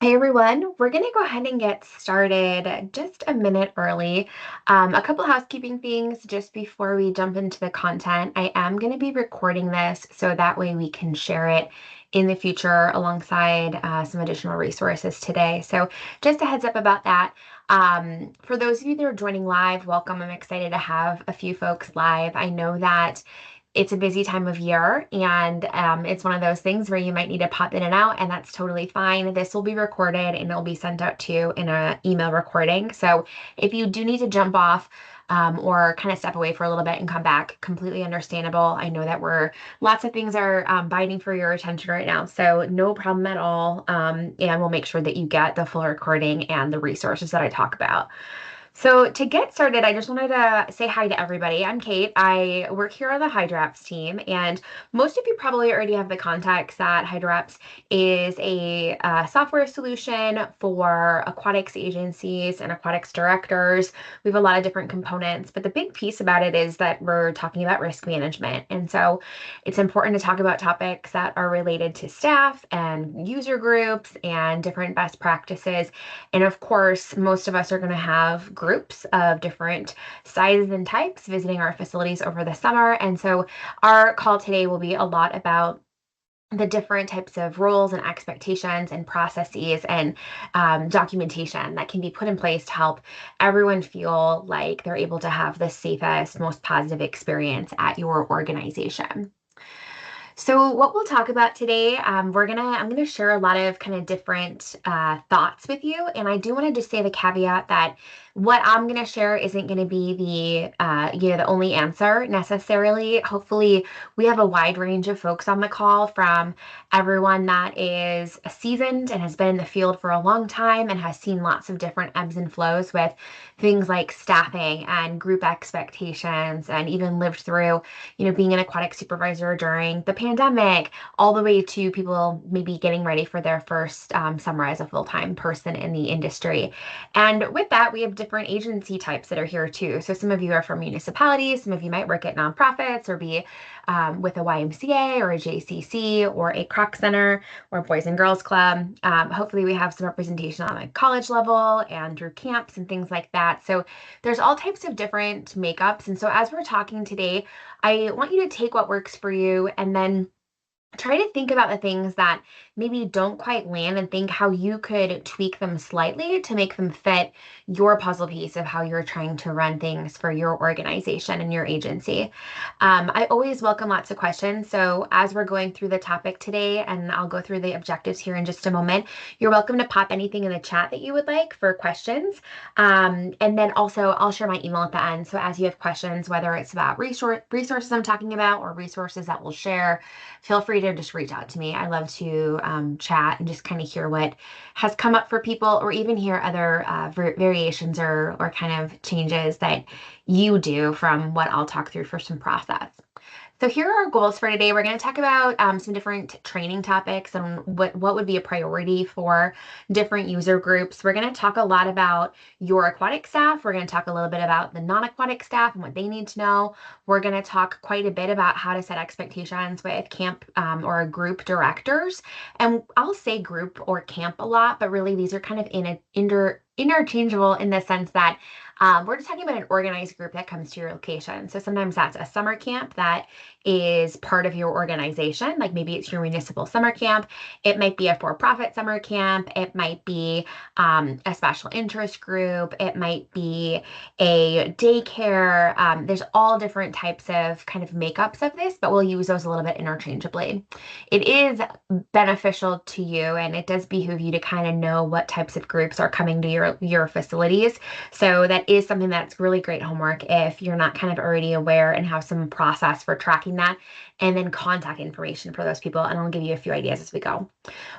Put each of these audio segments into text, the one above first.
Hey everyone, we're going to go ahead and get started just a minute early. A couple housekeeping things just before we jump into the content. I am going to be recording this so that way we can share it in the future alongside some additional resources today. So just a heads up about that. For those of you that are joining live, welcome. I'm excited to have a few folks live. I know that it's a busy time of year and it's one of those things where you might need to pop in and out, and that's totally fine. This will be recorded and it'll be sent out to you in an email recording. So if you do need to jump off or kind of step away for a little bit and come back, completely understandable. I know that lots of things are biting for your attention right now, so no problem at all. And we'll make sure that you get the full recording and the resources that I talk about. So to get started, I just wanted to say hi to everybody. I'm Kate. I work here on the Hydraps team, and most of you probably already have the context that Hydraps is a software solution for aquatics agencies and aquatics directors. We have a lot of different components, but the big piece about it is that we're talking about risk management. And so it's important to talk about topics that are related to staff and user groups and different best practices. And of course, most of us are going to have groups of different sizes and types visiting our facilities over the summer. And so our call today will be a lot about the different types of roles and expectations and processes and documentation that can be put in place to help everyone feel like they're able to have the safest, most positive experience at your organization. So what we'll talk about today, I'm gonna share a lot of kind of different thoughts with you, and I do want to just say the caveat that what I'm gonna share isn't gonna be the only answer necessarily. Hopefully, we have a wide range of folks on the call, from everyone that is seasoned and has been in the field for a long time and has seen lots of different ebbs and flows with things like staffing and group expectations, and even lived through being an aquatic supervisor during the pandemic, all the way to people maybe getting ready for their first summer as a full-time person in the industry. And with that, we have different agency types that are here too. So some of you are from municipalities, some of you might work at nonprofits or be with a YMCA or a JCC or a Croc Center or Boys and Girls Club. Hopefully we have some representation on a college level and through camps and things like that. So there's all types of different makeups. And so as we're talking today, I want you to take what works for you and then try to think about the things that maybe don't quite land and think how you could tweak them slightly to make them fit your puzzle piece of how you're trying to run things for your organization and your agency. I always welcome lots of questions. So as we're going through the topic today, and I'll go through the objectives here in just a moment, you're welcome to pop anything in the chat that you would like for questions. And then also I'll share my email at the end. So as you have questions, whether it's about resources I'm talking about or resources that we'll share, feel free to just reach out to me. I love to chat and just kind of hear what has come up for people, or even hear other variations or kind of changes that you do from what I'll talk through for some process. So here are our goals for today. We're going to talk about some different training topics and what would be a priority for different user groups. We're going to talk a lot about your aquatic staff. We're going to talk a little bit about the non-aquatic staff and what they need to know. We're going to talk quite a bit about how to set expectations with camp or group directors. And I'll say group or camp a lot, but really these are kind of interchangeable in the sense that we're just talking about an organized group that comes to your location. So sometimes that's a summer camp that is part of your organization, like maybe it's your municipal summer camp. It might be a for-profit summer camp. It might be a special interest group. It might be a daycare. There's all different types of kind of makeups of this, but we'll use those a little bit interchangeably. It is beneficial to you, and it does behoove you to kind of know what types of groups are coming to your facilities. So that is something that's really great homework if you're not kind of already aware and have some process for tracking that, and then contact information for those people. And I'll give you a few ideas as we go.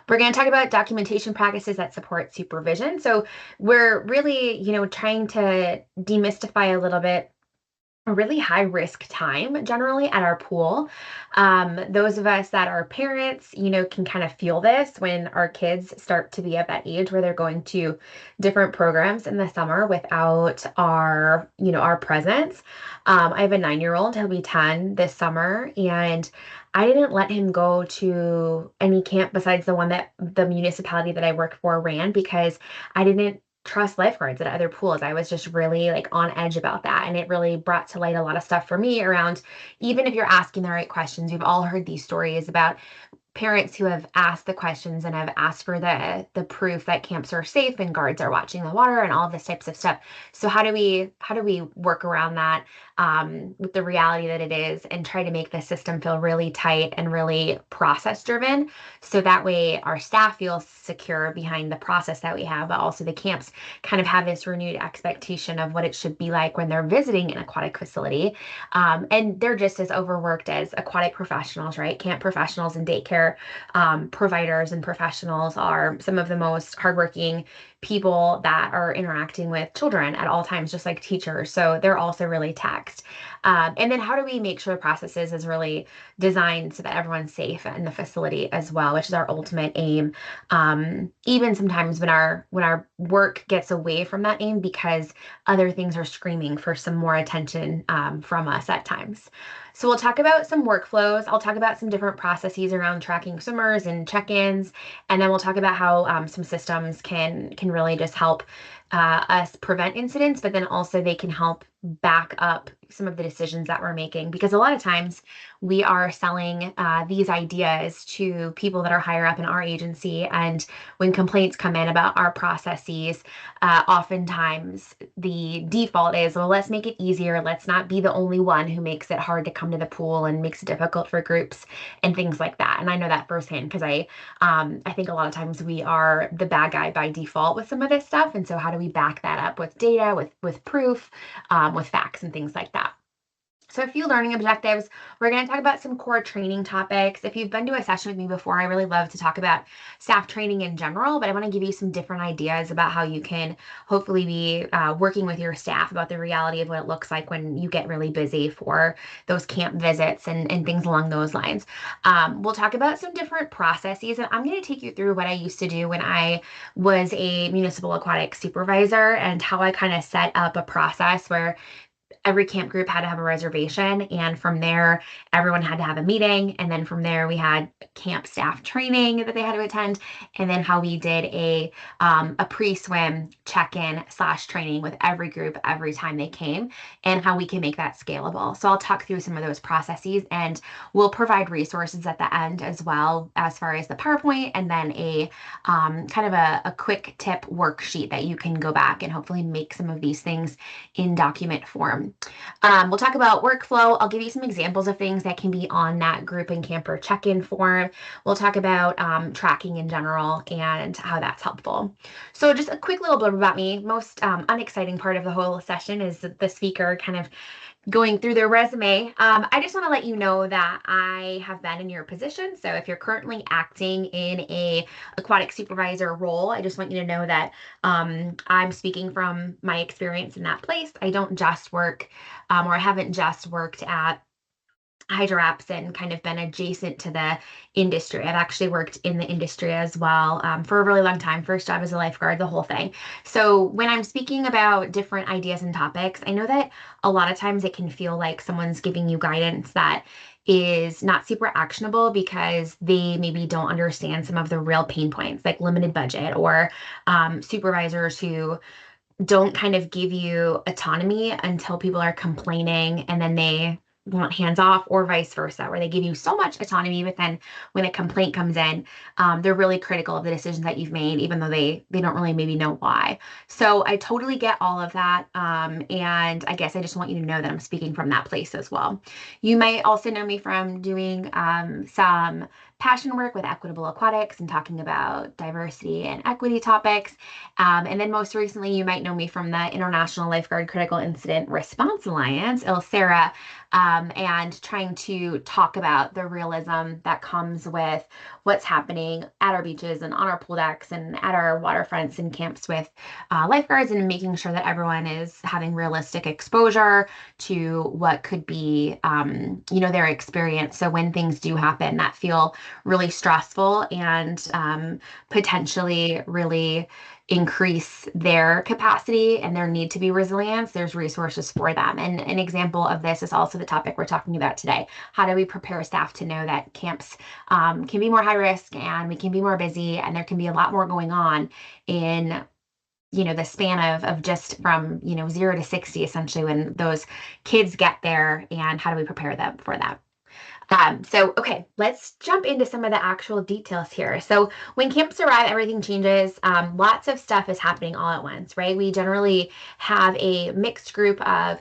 We're going to talk about documentation practices that support supervision. So we're really, trying to demystify a little bit a really high risk time generally at our pool. Those of us that are parents, can kind of feel this when our kids start to be at that age where they're going to different programs in the summer without our presence. I have a 9-year-old, he'll be 10 this summer, and I didn't let him go to any camp besides the one that the municipality that I work for ran because I didn't trust lifeguards at other pools. I was just really like on edge about that. And it really brought to light a lot of stuff for me around, even if you're asking the right questions, we've all heard these stories about parents who have asked the questions and have asked for the proof that camps are safe and guards are watching the water and all this types of stuff. So how do we work around that with the reality that it is and try to make the system feel really tight and really process driven, so that way our staff feels secure behind the process that we have, but also the camps kind of have this renewed expectation of what it should be like when they're visiting an aquatic facility. And they're just as overworked as aquatic professionals, right? Camp professionals and daycare providers and professionals are some of the most hardworking people that are interacting with children at all times, just like teachers. So they're also really taxed. And then how do we make sure the processes is really designed so that everyone's safe in the facility as well, which is our ultimate aim. Even sometimes when our work gets away from that aim because other things are screaming for some more attention from us at times. So we'll talk about some workflows. I'll talk about some different processes around tracking swimmers and check-ins, and then we'll talk about how some systems can really just help us prevent incidents, but then also they can help back up some of the decisions that we're making. Because a lot of times we are selling these ideas to people that are higher up in our agency, and when complaints come in about our processes, oftentimes the default is, well, let's make it easier. Let's not be the only one who makes it hard to come to the pool and makes it difficult for groups and things like that. And I know that firsthand because I think a lot of times we are the bad guy by default with some of this stuff. And so how do we back that up with data, with proof, with facts and things like that? So a few learning objectives. We're going to talk about some core training topics. If you've been to a session with me before, I really love to talk about staff training in general, but I want to give you some different ideas about how you can hopefully be working with your staff about the reality of what it looks like when you get really busy for those camp visits and things along those lines. We'll talk about some different processes, and I'm going to take you through what I used to do when I was a municipal aquatic supervisor and how I kind of set up a process where every camp group had to have a reservation, and from there everyone had to have a meeting, and then from there we had camp staff training that they had to attend, and then how we did a pre-swim check-in / training with every group every time they came, and how we can make that scalable. So I'll talk through some of those processes, and we'll provide resources at the end as well, as far as the PowerPoint, and then a kind of a quick tip worksheet that you can go back and hopefully make some of these things in document form. We'll talk about workflow. I'll give you some examples of things that can be on that group and camper check-in form. We'll talk about tracking in general and how that's helpful. So just a quick little bit about me. Most unexciting part of the whole session is the speaker kind of going through their resume. I just want to let you know that I have been in your position. So if you're currently acting in a aquatic supervisor role, I just want you to know that I'm speaking from my experience in that place. I don't just work, or I haven't just worked at Hydraps and kind of been adjacent to the industry. I've actually worked in the industry as well for a really long time. First job as a lifeguard, the whole thing. So when I'm speaking about different ideas and topics, I know that a lot of times it can feel like someone's giving you guidance that is not super actionable because they maybe don't understand some of the real pain points, like limited budget or supervisors who don't kind of give you autonomy until people are complaining and then they want hands off, or vice versa, where they give you so much autonomy, but then when a complaint comes in, they're really critical of the decisions that you've made, even though they don't really maybe know why. So I totally get all of that. And I guess I just want you to know that I'm speaking from that place as well. You might also know me from doing some passion work with Equitable Aquatics and talking about diversity and equity topics. And then most recently, you might know me from the International Lifeguard Critical Incident Response Alliance, ILSERA, and trying to talk about the realism that comes with what's happening at our beaches and on our pool decks and at our waterfronts and camps with lifeguards, and making sure that everyone is having realistic exposure to what could be, their experience. So when things do happen that feel really stressful and potentially really increase their capacity and their need to be resilient, there's resources for them. And an example of this is also the topic we're talking about today. How do we prepare staff to know that camps can be more high risk and we can be more busy and there can be a lot more going on in the span of just from 0 to 60, essentially, when those kids get there, and how do we prepare them for that? Okay, let's jump into some of the actual details here. So when camps arrive, everything changes. Lots of stuff is happening all at once, right? We generally have a mixed group of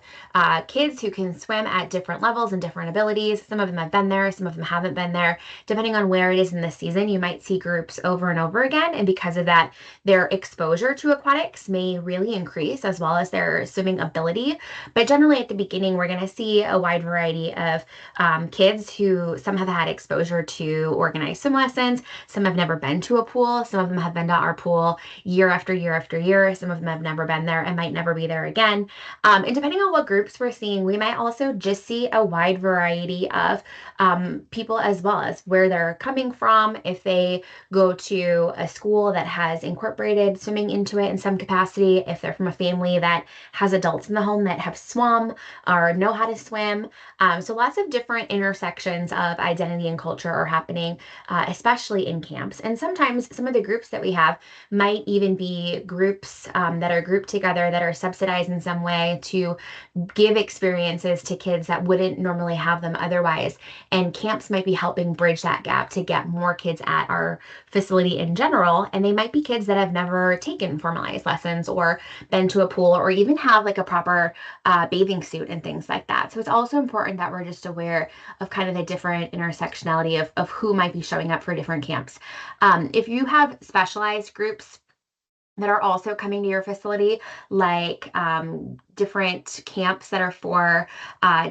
kids who can swim at different levels and different abilities. Some of them have been there, some of them haven't been there. Depending on where it is in the season, you might see groups over and over again. And because of that, their exposure to aquatics may really increase, as well as their swimming ability. But generally at the beginning, we're going to see a wide variety of kids who some have had exposure to organized swim lessons, some have never been to a pool, some of them have been to our pool year after year after year, some of them have never been there and might never be there again. And depending on what groups we're seeing, we might also just see a wide variety of people, as well as where they're coming from. If they go to a school that has incorporated swimming into it in some capacity, if they're from a family that has adults in the home that have swum or know how to swim. So lots of different intersections of identity and culture are happening, especially in camps. And sometimes some of the groups that we have might even be groups that are grouped together, that are subsidized in some way to give experiences to kids that wouldn't normally have them otherwise. And camps might be helping bridge that gap to get more kids at our facility in general. And they might be kids that have never taken formalized lessons or been to a pool or even have like a proper bathing suit and things like that. So it's also important that we're just aware of kind of the different intersectionality of who might be showing up for different camps. If you have specialized groups that are also coming to your facility, like different camps that are for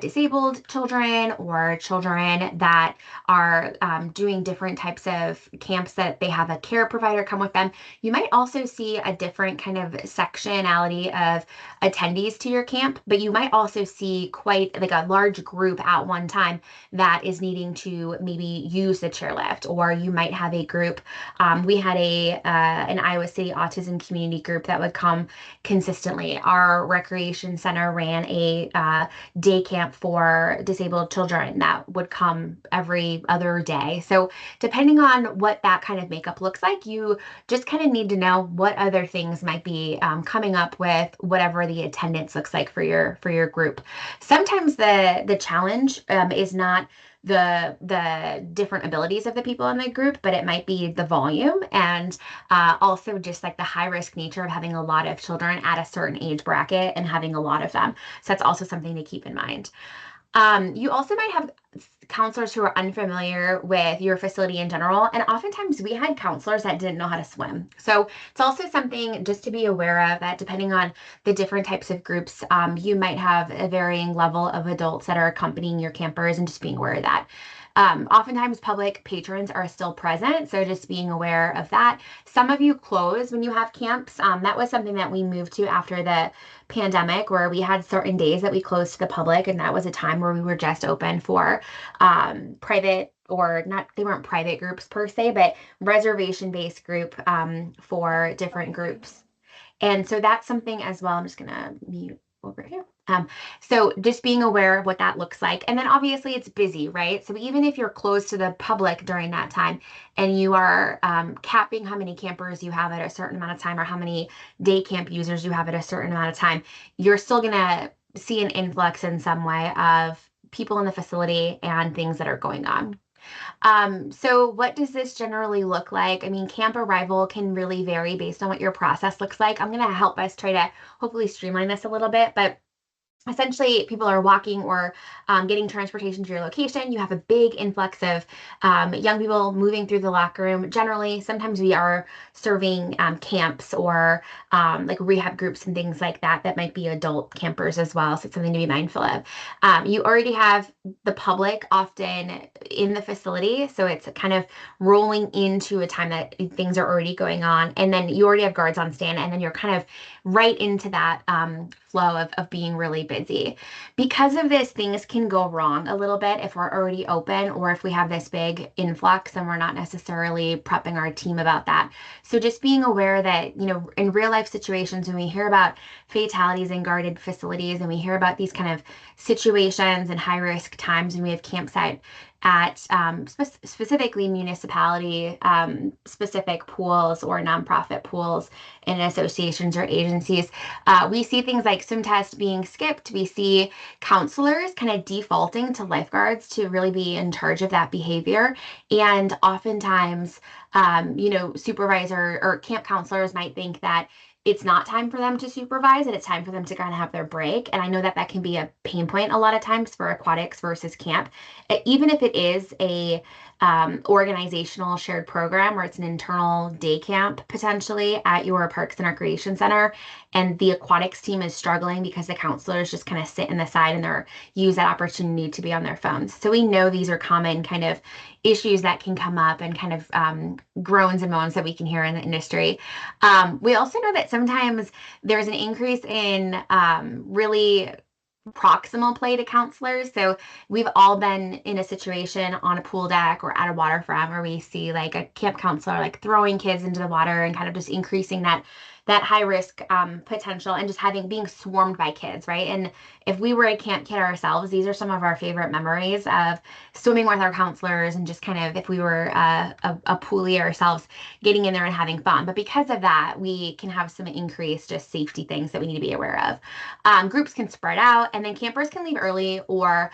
disabled children or children that are doing different types of camps that they have a care provider come with them. You might also see a different kind of sectionality of attendees to your camp, but you might also see quite like a large group at one time that is needing to maybe use the chairlift, or you might have a group. We had an Iowa City autism community group that would come consistently. Our recreation center ran a day camp for disabled children that would come every other day. So depending on what that kind of makeup looks like, you just kind of need to know what other things might be coming up with whatever the attendance looks like for your group. Sometimes the challenge is not the different abilities of the people in the group, but it might be the volume, and also just like the high risk nature of having a lot of children at a certain age bracket and having a lot of them. So that's also something to keep in mind. You also might have counselors who are unfamiliar with your facility in general. And oftentimes we had counselors that didn't know how to swim. So it's also something just to be aware of, that depending on the different types of groups, you might have a varying level of adults that are accompanying your campers, and just being aware of that. Oftentimes public patrons are still present, so just being aware of that. Some of you close when you have camps. That was something that we moved to after the pandemic, where we had certain days that we closed to the public, and that was a time where we were just open for private, or not, they weren't private groups per se, but reservation-based group for different groups. And so that's something as well. I'm just gonna mute over here. So just being aware of what that looks like. And then obviously it's busy, right? So even if you're closed to the public during that time and you are capping how many campers you have at a certain amount of time, or how many day camp users you have at a certain amount of time, you're still gonna see an influx in some way of people in the facility and things that are going on. So what does this generally look like? I mean, camp arrival can really vary based on what your process looks like. I'm going to help us try to hopefully streamline this a little bit, but essentially people are walking or getting transportation to your location. You have a big influx of young people moving through the locker room. Generally, sometimes we are serving camps or like rehab groups and things like that that might be adult campers as well. So it's something to be mindful of. You already have the public often in the facility. So it's kind of rolling into a time that things are already going on. And then you already have guards on stand, and then you're kind of right into that flow of being really busy. Because of this, things can go wrong a little bit if we're already open or if we have this big influx and we're not necessarily prepping our team about that. So just being aware that, in real life situations, when we hear about fatalities in guarded facilities and we hear about these kind of situations and high risk times when we have campsite at specifically municipality specific pools or nonprofit pools in associations or agencies. We see things like swim tests being skipped. We see counselors kind of defaulting to lifeguards to really be in charge of that behavior. And oftentimes, supervisor or camp counselors might think that it's not time for them to supervise and it's time for them to kind of have their break. And I know that that can be a pain point a lot of times for aquatics versus camp. Even if it is a organizational shared program or it's an internal day camp potentially at your parks and recreation center, and the aquatics team is struggling because the counselors just kind of sit in the side and they're use that opportunity to be on their phones. So we know these are common kind of issues that can come up and kind of groans and moans that we can hear in the industry. We also know that sometimes there's an increase in really proximal play to counselors. So we've all been in a situation on a pool deck or at a waterfront where we see like a camp counselor like throwing kids into the water and kind of just increasing that high risk potential and just being swarmed by kids, right? And if we were a camp kid ourselves, these are some of our favorite memories of swimming with our counselors and just kind of if we were a poolie ourselves, getting in there and having fun. But because of that, we can have some increased just safety things that we need to be aware of. Groups can spread out, and then campers can leave early or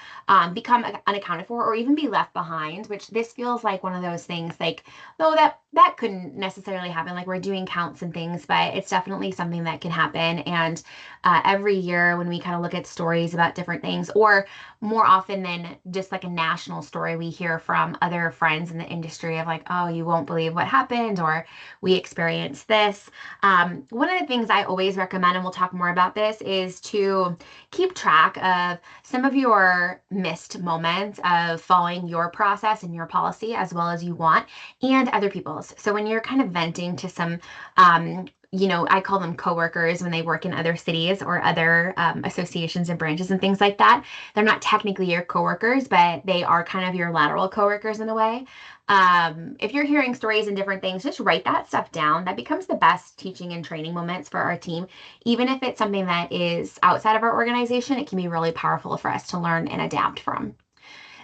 become unaccounted for, or even be left behind. Which this feels like one of those things, like though that couldn't necessarily happen. Like we're doing counts and things, but it's definitely something that can happen. And every year when we kind of look at stories about different things, or more often than just like a national story, we hear from other friends in the industry of like, oh, you won't believe what happened, or we experienced this. One of the things I always recommend, and we'll talk more about this, is to keep track of some of your missed moments of following your process and your policy as well as you want, and other people's. So when you're kind of venting to some, I call them coworkers when they work in other cities or other associations and branches and things like that. They're not technically your coworkers, but they are kind of your lateral coworkers in a way. If you're hearing stories and different things, just write that stuff down. That becomes the best teaching and training moments for our team. Even if it's something that is outside of our organization, it can be really powerful for us to learn and adapt from.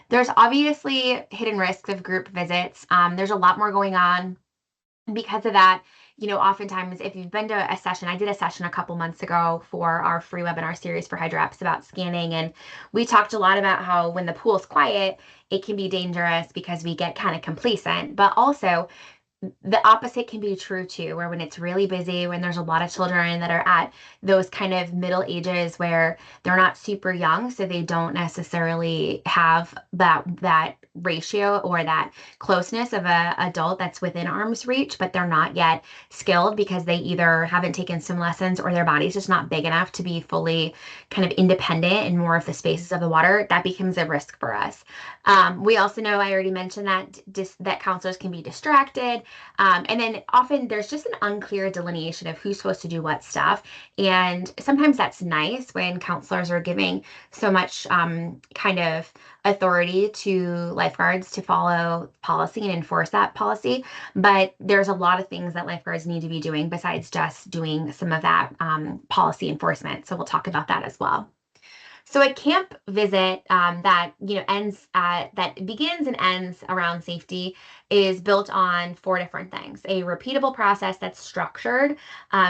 There's obviously hidden risks of group visits. There's a lot more going on because of that. Oftentimes if you've been to a session, I did a session a couple months ago for our free webinar series for Hydraps about scanning. And we talked a lot about how when the pool's quiet, it can be dangerous because we get kind of complacent, but also the opposite can be true too, where when it's really busy, when there's a lot of children that are at those kind of middle ages where they're not super young, so they don't necessarily have that ratio or that closeness of a adult that's within arm's reach, but they're not yet skilled because they either haven't taken swim lessons or their body's just not big enough to be fully kind of independent in more of the spaces of the water. That becomes a risk for us. We also know, I already mentioned that counselors can be distracted. And then often there's just an unclear delineation of who's supposed to do what stuff. And sometimes that's nice when counselors are giving so much kind of authority to lifeguards to follow policy and enforce that policy. But there's a lot of things that lifeguards need to be doing besides just doing some of that policy enforcement. So we'll talk about that as well. So a camp visit that that begins and ends around safety is built on 4 different things: a repeatable process that's structured.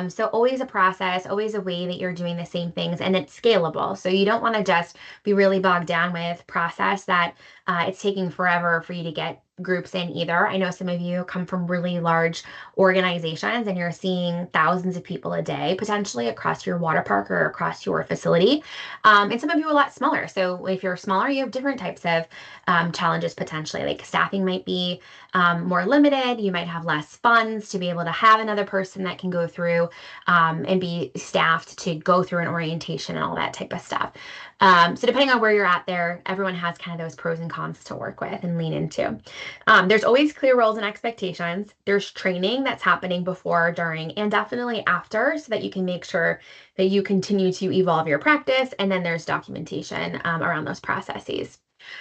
So always a process, always a way that you're doing the same things, and it's scalable. So you don't want to just be really bogged down with process that it's taking forever for you to get groups in either. I know some of you come from really large organizations and you're seeing thousands of people a day potentially across your water park or across your facility. And some of you are a lot smaller. So if you're smaller, you have different types of challenges potentially. Like staffing might be more limited. You might have less funds to be able to have another person that can go through and be staffed to go through an orientation and all that type of stuff. So depending on where you're at there, everyone has kind of those pros and cons to work with and lean into. There's always clear roles and expectations. There's training that's happening before, during, and definitely after so that you can make sure that you continue to evolve your practice. And then there's documentation around those processes.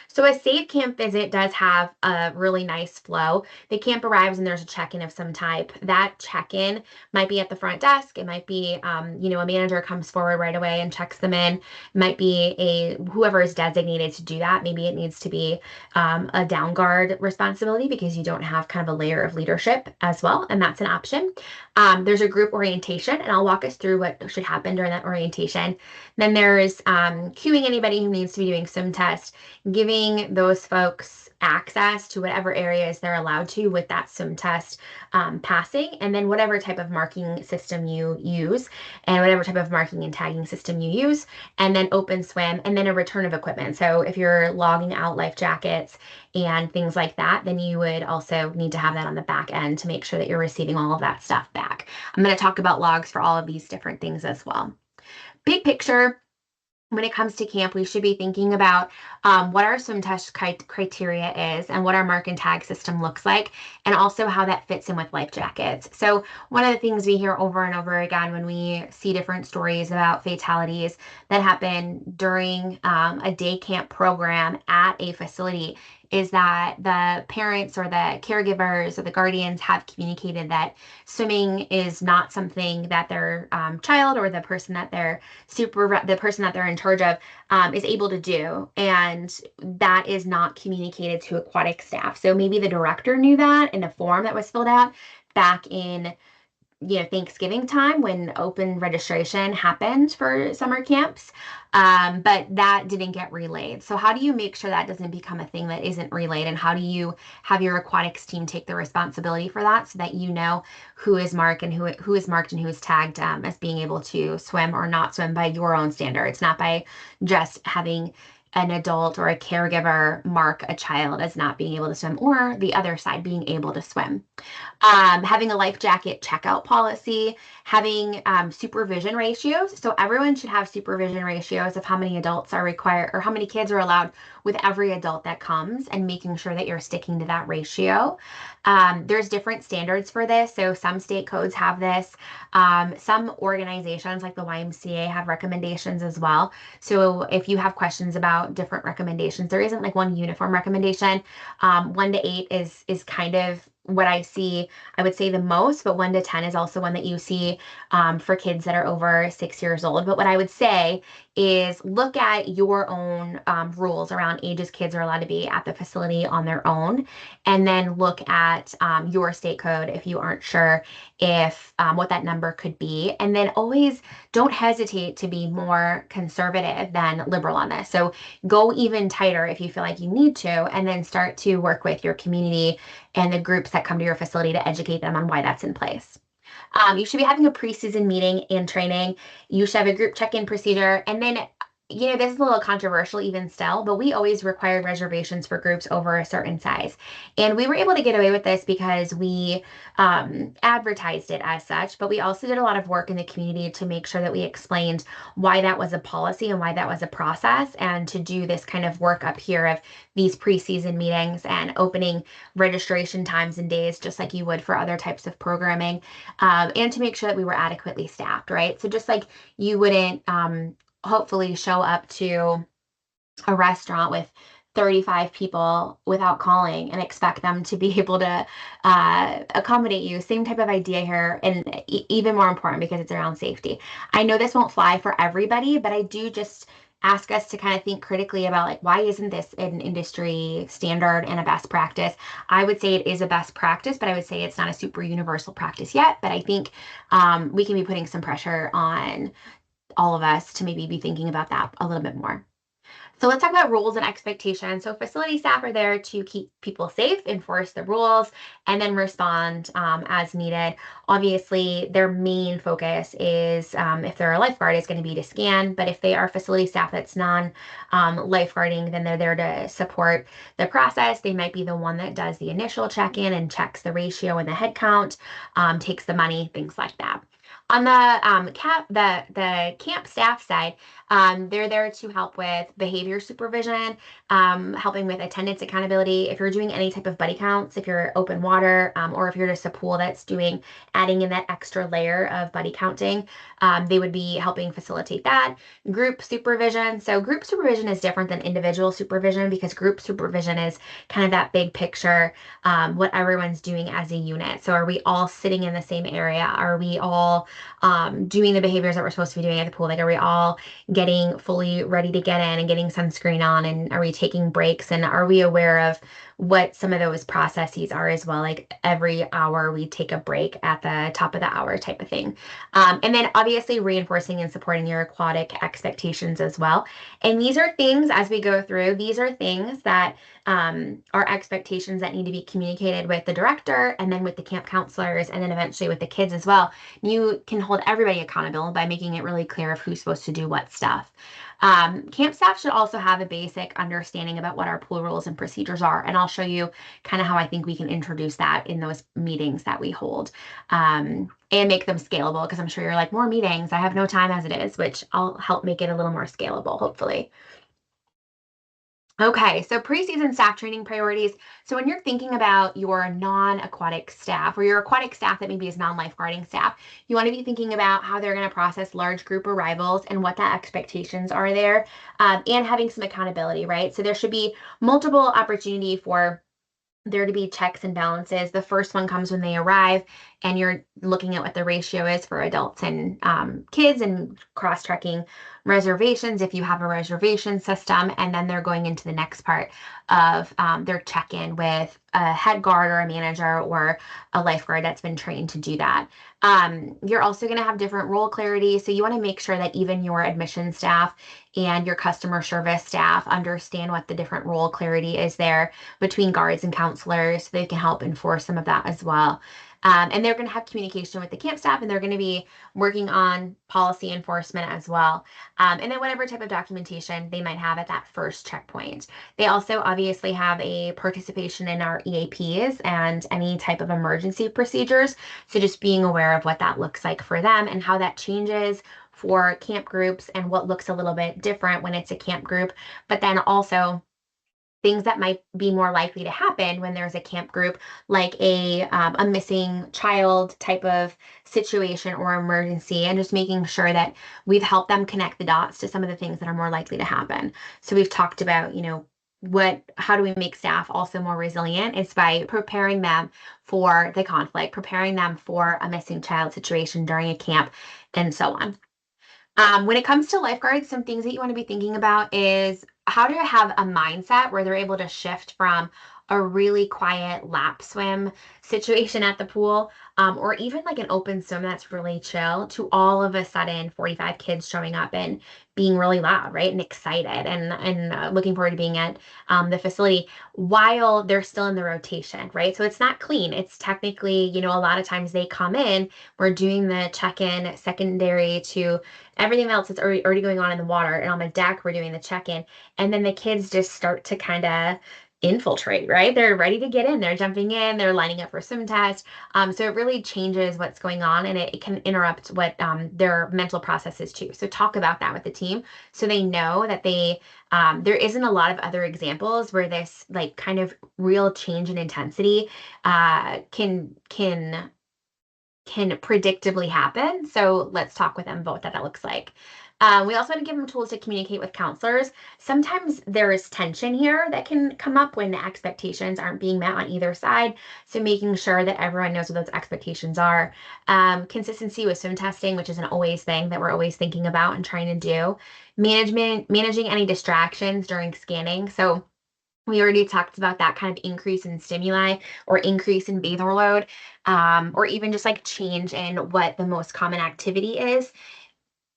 So a safe camp visit does have a really nice flow. The camp arrives and there's a check-in of some type. That check-in might be at the front desk. It might be, a manager comes forward right away and checks them in. It might be whoever is designated to do that. Maybe it needs to be a down guard responsibility because you don't have kind of a layer of leadership as well, and that's an option. There's a group orientation, and I'll walk us through what should happen during that orientation. Then there's queuing anybody who needs to be doing swim test, giving those folks access to whatever areas they're allowed to with that swim test passing, and then whatever type of marking system you use and whatever type of marking and tagging system you use, and then open swim, and then a return of equipment. So if you're logging out life jackets and things like that, then you would also need to have that on the back end to make sure that you're receiving all of that stuff back. I'm going to talk about logs for all of these different things as well. Big picture, when it comes to camp, we should be thinking about what our swim test criteria is and what our mark and tag system looks like, and also how that fits in with life jackets. So one of the things we hear over and over again when we see different stories about fatalities that happen during a day camp program at a facility is that the parents or the caregivers or the guardians have communicated that swimming is not something that their child or the person that they're in charge of is able to do, and that is not communicated to aquatic staff. So maybe the director knew that in a form that was filled out back in Thanksgiving time when open registration happened for summer camps, but that didn't get relayed. So how do you make sure that doesn't become a thing that isn't relayed, and how do you have your aquatics team take the responsibility for that so that you know who is marked and who is marked and who is tagged as being able to swim or not swim by your own standards, not by just having an adult or a caregiver mark a child as not being able to swim, or the other side being able to swim. Having a life jacket checkout policy, having supervision ratios. So everyone should have supervision ratios of how many adults are required or how many kids are allowed with every adult that comes, and making sure that you're sticking to that ratio. There's different standards for this. So some state codes have this. Some organizations like the YMCA have recommendations as well. So if you have questions about different recommendations, there isn't like one uniform recommendation. 1 to 8 is kind of what I see, I would say the most, but 1 to 10 is also one that you see for kids that are over 6 years old. But what I would say is look at your own rules around ages kids are allowed to be at the facility on their own, and then look at your state code if you aren't sure if what that number could be. And then always don't hesitate to be more conservative than liberal on this. So go even tighter if you feel like you need to, and then start to work with your community and the groups that come to your facility to educate them on why that's in place. You should be having a preseason meeting and training. You should have a group check-in procedure. And then, this is a little controversial even still, but we always required reservations for groups over a certain size. And we were able to get away with this because we advertised it as such, but we also did a lot of work in the community to make sure that we explained why that was a policy and why that was a process, and to do this kind of work up here of these preseason meetings and opening registration times and days, just like you would for other types of programming, and to make sure that we were adequately staffed, right? So just like you wouldn't hopefully show up to a restaurant with 35 people without calling and expect them to be able to accommodate you. Same type of idea here, and even more important because it's around safety. I know this won't fly for everybody, but I do just ask us to kind of think critically about, like, why isn't this an industry standard and a best practice? I would say it is a best practice, but I would say it's not a super universal practice yet. But I think we can be putting some pressure on all of us to maybe be thinking about that a little bit more. So let's talk about rules and expectations. So facility staff are there to keep people safe, enforce the rules, and then respond as needed. Obviously, their main focus is if they're a lifeguard, is going to be to scan. But if they are facility staff that's non lifeguarding, then they're there to support the process. They might be the one that does the initial check-in and checks the ratio and the head count, takes the money, things like that. On the camp staff side, they're there to help with behavior supervision, helping with attendance accountability. If you're doing any type of buddy counts, if you're open water, or if you're just a pool that's doing adding in that extra layer of buddy counting, they would be helping facilitate that. Group supervision. So group supervision is different than individual supervision because group supervision is kind of that big picture, what everyone's doing as a unit. So are we all sitting in the same area? Are we all doing the behaviors that we're supposed to be doing at the pool? Like, are we all getting fully ready to get in and getting sunscreen on? And are we taking breaks? And are we aware of what some of those processes are as well? Like every hour we take a break at the top of the hour type of thing. And then obviously reinforcing and supporting your aquatic expectations as well. And these are things as we go through, these are things that are expectations that need to be communicated with the director and then with the camp counselors and then eventually with the kids as well. You can hold everybody accountable by making it really clear of who's supposed to do what stuff. Camp staff should also have a basic understanding about what our pool rules and procedures are. And I'll show you kind of how I think we can introduce that in those meetings that we hold, and make them scalable because I'm sure you're like, more meetings. I have no time as it is, which I'll help make it a little more scalable, hopefully. Okay, so preseason staff training priorities. So when you're thinking about your non-aquatic staff or your aquatic staff that maybe is non-lifeguarding staff, you want to be thinking about how they're going to process large group arrivals and what the expectations are there, and having some accountability, right? So there should be multiple opportunity for there to be checks and balances. The first one comes when they arrive, and you're looking at what the ratio is for adults and kids and cross-checking reservations if you have a reservation system. And then they're going into the next part of their check-in with a head guard or a manager or a lifeguard that's been trained to do that. You're also going to have different role clarity. So you want to make sure that even your admission staff and your customer service staff understand what the different role clarity is there between guards and counselors so they can help enforce some of that as well. And they're going to have communication with the camp staff and they're going to be working on policy enforcement as well. And then whatever type of documentation they might have at that first checkpoint. They also obviously have a participation in our EAPs and any type of emergency procedures. So just being aware of what that looks like for them and how that changes for camp groups and what looks a little bit different when it's a camp group, but then also things that might be more likely to happen when there's a camp group, like a missing child type of situation or emergency, and just making sure that we've helped them connect the dots to some of the things that are more likely to happen. So we've talked about, how do we make staff also more resilient? It's by preparing them for the conflict, preparing them for a missing child situation during a camp, and so on. When it comes to lifeguards, some things that you want to be thinking about is how to have a mindset where they're able to shift from a really quiet lap swim situation at the pool, or even like an open swim that's really chill, to all of a sudden 45 kids showing up and being really loud, right? And excited and looking forward to being at the facility while they're still in the rotation, right? So it's not clean. It's technically, a lot of times they come in, we're doing the check-in secondary to everything else that's already going on in the water. And on the deck, we're doing the check-in. And then the kids just start to kind of infiltrate, right? They're ready to get in. They're jumping in. They're lining up for swim test. So it really changes what's going on, and it can interrupt what their mental process is too. So talk about that with the team so they know that there isn't a lot of other examples where this like kind of real change in intensity can predictably happen. So let's talk with them about what that looks like. We also want to give them tools to communicate with counselors. Sometimes there is tension here that can come up when the expectations aren't being met on either side. So making sure that everyone knows what those expectations are. Consistency with swim testing, which is an always thing that we're always thinking about and trying to do. Managing any distractions during scanning. So we already talked about that kind of increase in stimuli or increase in bather load, or even just like change in what the most common activity is.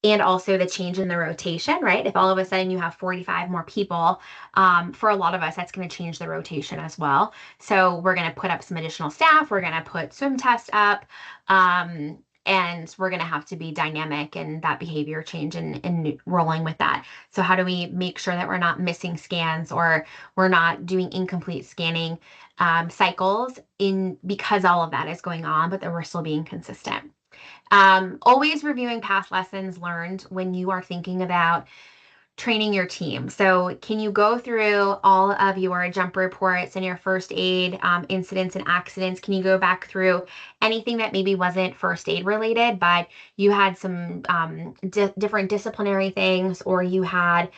and also the change in the rotation, right? If all of a sudden you have 45 more people, for a lot of us, that's going to change the rotation as well. So we're going to put up some additional staff. We're going to put swim tests up. And we're going to have to be dynamic in that behavior change and rolling with that. So how do we make sure that we're not missing scans or we're not doing incomplete scanning cycles in because all of that is going on, but that we're still being consistent. Always reviewing past lessons learned when you are thinking about training your team. So can you go through all of your jump reports and your first aid incidents and accidents? Can you go back through anything that maybe wasn't first aid related, but you had some different disciplinary things, or you had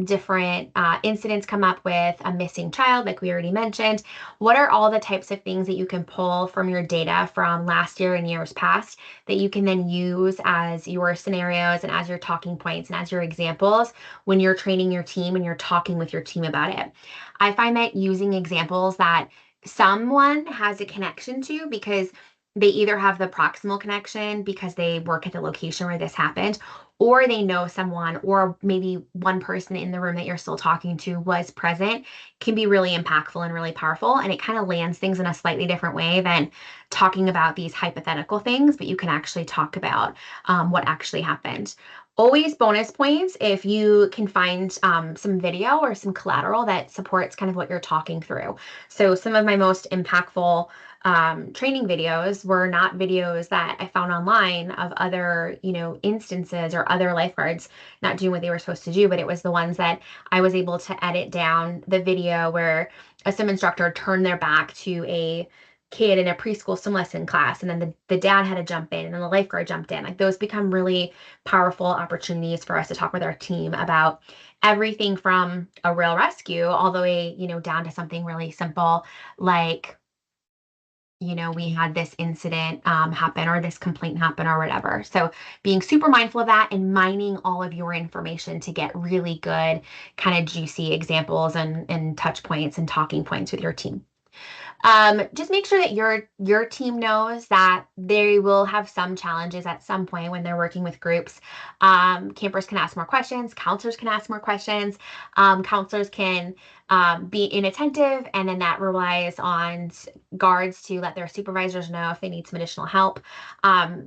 different incidents come up with a missing child, like we already mentioned? What are all the types of things that you can pull from your data from last year and years past that you can then use as your scenarios and as your talking points and as your examples when you're training your team and you're talking with your team about it? I find that using examples that someone has a connection to, because they either have the proximal connection because they work at the location where this happened, or they know someone, or maybe one person in the room that you're still talking to was present, can be really impactful and really powerful. And it kind of lands things in a slightly different way than talking about these hypothetical things, but you can actually talk about what actually happened. Always bonus points if you can find some video or some collateral that supports kind of what you're talking through. So some of my most impactful training videos were not videos that I found online of other, instances or other lifeguards not doing what they were supposed to do, but it was the ones that I was able to edit down the video where a swim instructor turned their back to a kid in a preschool swim lesson class, and then the dad had to jump in, and then the lifeguard jumped in. Like, those become really powerful opportunities for us to talk with our team about everything from a real rescue all the way, down to something really simple like, we had this incident happen or this complaint happen or whatever. So being super mindful of that and mining all of your information to get really good, kind of juicy examples and touch points and talking points with your team. Just make sure that your team knows that they will have some challenges at some point when they're working with groups. Campers can ask more questions. Counselors can ask more questions. Counselors can be inattentive, and then that relies on guards to let their supervisors know if they need some additional help.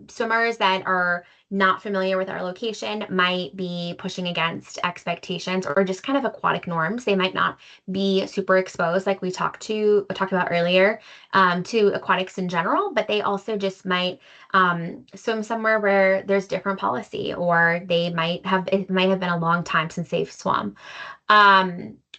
Swimmers that are not familiar with our location might be pushing against expectations or just kind of aquatic norms. They might not be super exposed, like we talked about earlier, to aquatics in general, but they also just might swim somewhere where there's different policy, or it might have been a long time since they've swum.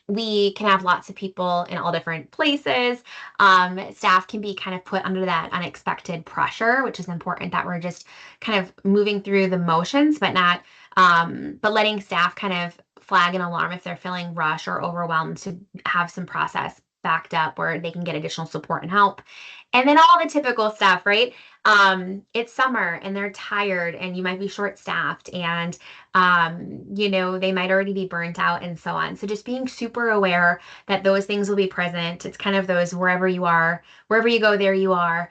We can have lots of people in all different places. Staff can be kind of put under that unexpected pressure, which is important that we're just kind of moving through the motions, but not, but letting staff kind of flag an alarm if they're feeling rushed or overwhelmed, to have some process backed up where they can get additional support and help. And then all the typical stuff, right? It's summer and they're tired and you might be short staffed, and they might already be burnt out and so on. So just being super aware that those things will be present. It's kind of those wherever you go, there you are,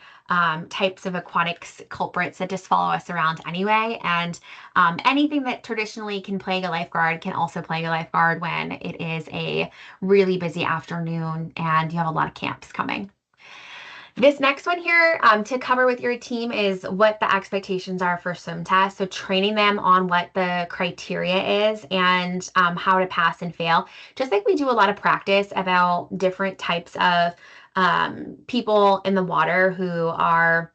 types of aquatics culprits that just follow us around anyway. And anything that traditionally can plague a lifeguard can also plague a lifeguard when it is a really busy afternoon and you have a lot of camps coming. This next one here to cover with your team is what the expectations are for swim tests. So training them on what the criteria is and how to pass and fail. Just like we do a lot of practice about different types of people in the water who are